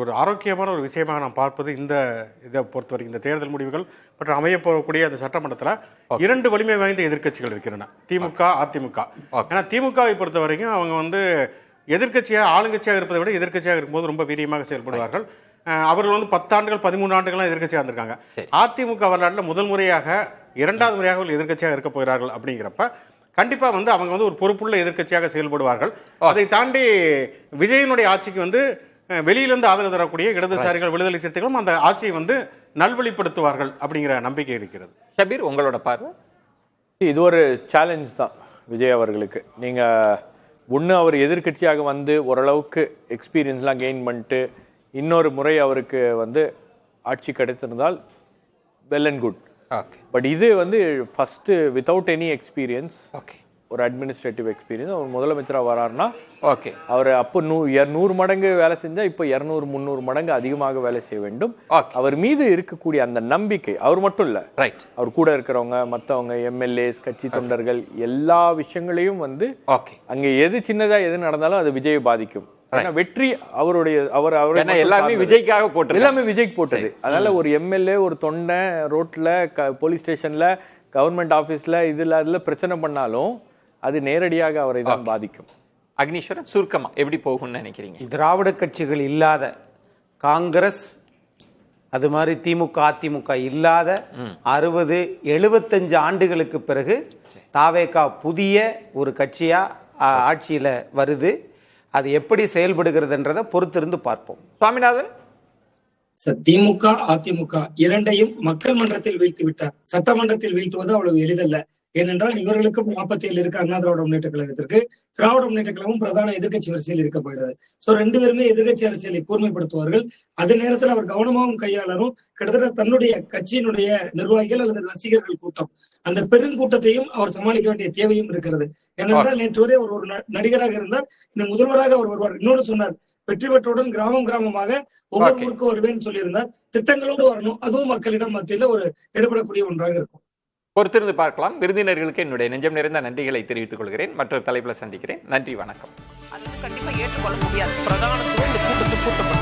ஒரு ஆரோக்கியமான ஒரு விஷயமாக நான் பார்ப்பது இந்த இதை பொறுத்தவரைக்கும் இந்த தேர்தல் முடிவுகள் மற்றும் அமைய போகக்கூடிய அந்த சட்டமன்றத்தில் 2 வலிமை வாய்ந்த எதிர்க்கட்சிகள் இருக்கின்றன, திமுக, அதிமுக. ஏன்னா திமுகவை பொறுத்த வரைக்கும் அவங்க வந்து எதிர்க்கட்சியாக, ஆளுங்கட்சியாக இருப்பதை விட எதிர்க்கட்சியாக இருக்கும்போது ரொம்ப வீரியமாக செயல்படுவார்கள். அவர்கள் வந்து 10 ஆண்டுகள் 13 ஆண்டுகள்லாம் எதிர்க்கட்சியாக இருந்திருக்காங்க. அதிமுக வரலாற்றில் முதல் முறையாக 2வது முறையாக ஒரு எதிர்க்கட்சியாக இருக்க போகிறார்கள். அப்படிங்கிறப்ப கண்டிப்பா வந்து அவங்க வந்து ஒரு பொறுப்புள்ள எதிர்க்கட்சியாக செயல்படுவார்கள். அதை தாண்டி விஜயனுடைய ஆட்சிக்கு வந்து வெளியிலிருந்து ஆதரவு தரக்கூடிய இடதுசாரிகள், விடுதலை சிறுத்தைகளும் அந்த ஆட்சியை வந்து நல்வழிப்படுத்துவார்கள் அப்படிங்கிற நம்பிக்கை இருக்கிறது. ஷபீர், உங்களோட பார்வை. இது ஒரு சேலஞ்ச் தான் விஜய் அவர்களுக்கு. நீங்க ஒன்று அவர் எதிர்க்கட்சியாக வந்து ஓரளவுக்கு எக்ஸ்பீரியன்ஸ்லாம் கெயின் பண்ணிட்டு இன்னொரு முறை அவருக்கு வந்து ஆட்சி கிடைத்திருந்தால் வெல் அண்ட் குட். பட் இது வந்து ஃபர்ஸ்ட் வித்தவுட் எனி எக்ஸ்பீரியன்ஸ் ஒரு அட்மினிஸ்ட்ரேட்டிவ் எக்ஸ்பீரியன்ஸ். அவர் முதலமைச்சராக வராருன்னா ஓகே, அவர் அப்போ 100 மடங்கு வேலை செஞ்சா இப்போ 200-300 மடங்கு அதிகமாக வேலை செய்ய வேண்டும். ஓகே, அவர் மீது இருக்கக்கூடிய அந்த நம்பிக்கை, அவர் மட்டும் இல்ல, ரைட், அவர் கூட இருக்கிறவங்க மற்றவங்க எம்எல்ஏஸ் கட்சி தொண்டர்கள் எல்லா விஷயங்களையும் வந்து ஓகே. அங்க எது சின்னதா எது நடந்தாலும் அது விஜயை பாதிக்கும். ஏன்னா வெற்றி அவருடைய ஏன்னா எல்லாமே விஜய்க்காக போட்டது, எல்லாமே விஜய்க்கு போட்டது. அதனால ஒரு எம்எல்ஏ ஒரு தொண்டை ரோட்ல போலீஸ் ஸ்டேஷன்ல கவர்மெண்ட் ஆபீஸ்ல அதுல பிரச்சனை பண்ணாலும் அது நேரடியாக அவரை தான் பாதிக்கும். அக்னீஸ்வரன், சுருக்கமா எப்படி போகும்னு நினைக்கிறீங்க? திராவிட கட்சிகள் இல்லாத, காங்கிரஸ் அது மாதிரி திமுக அதிமுக இல்லாத 60-75 ஆண்டுகளுக்கு பிறகு தாவேகா புதிய ஒரு கட்சியா ஆட்சியில வருது. அது எப்படி செயல்படுகிறதுன்றதை பொறுத்திருந்து பார்ப்போம். சுவாமிநாதன், திமுக அதிமுக இரண்டையும் மக்கள் மன்றத்தில் வீழ்த்தி விட்டார். சட்டமன்றத்தில் வீழ்த்துவது அவ்வளவு எளிதல்ல. ஏனென்றால் இவர்களுக்கும் 47 இருக்கு அண்ணா திராவிட முன்னேற்ற கழகத்திற்கு. திராவிட முன்னேற்ற கழகம் பிரதான எதிர்கட்சி வரிசையில் இருக்க போகிறது. சோ 2 பேருமே எதிர்கட்சி அரசியலை கூர்மைப்படுத்துவார்கள். அதே நேரத்தில் அவர் கவனமாகவும் கையாளரும். கிட்டத்தட்ட தன்னுடைய கட்சியினுடைய நிர்வாகிகள் அல்லது ரசிகர்கள் கூட்டம், அந்த பெருங்கூட்டத்தையும் அவர் சமாளிக்க வேண்டிய தேவையும் இருக்கிறது. ஏனென்றால் நேற்று வரை அவர் ஒரு நடிகராக இருந்தார், இந்த முதல்வராக அவர் வருவார். இன்னொன்று சொன்னார், வெற்றி பெற்றவுடன் கிராமமாக ஒவ்வொரு ஊருக்கு வருவேன்னு சொல்லியிருந்தார். திட்டங்களோடு வரணும், அதுவும் மக்களிடம் மத்தியில ஒரு எடுபடக்கூடிய ஒன்றாக இருக்கும். பொறுத்திருந்து பார்க்கலாம். விருந்தினர்களுக்கு என்னுடைய நெஞ்சம் நிறைந்த நன்றிகளை தெரிவித்துக் கொள்கிறேன். மற்றொரு தலைப்புல சந்திக்கிறேன். நன்றி, வணக்கம். அது கண்டிப்பா ஏற்றுக்கொள்ள முடியாது. பிரதான கூட்டத்தில் கூட்டப்பட்ட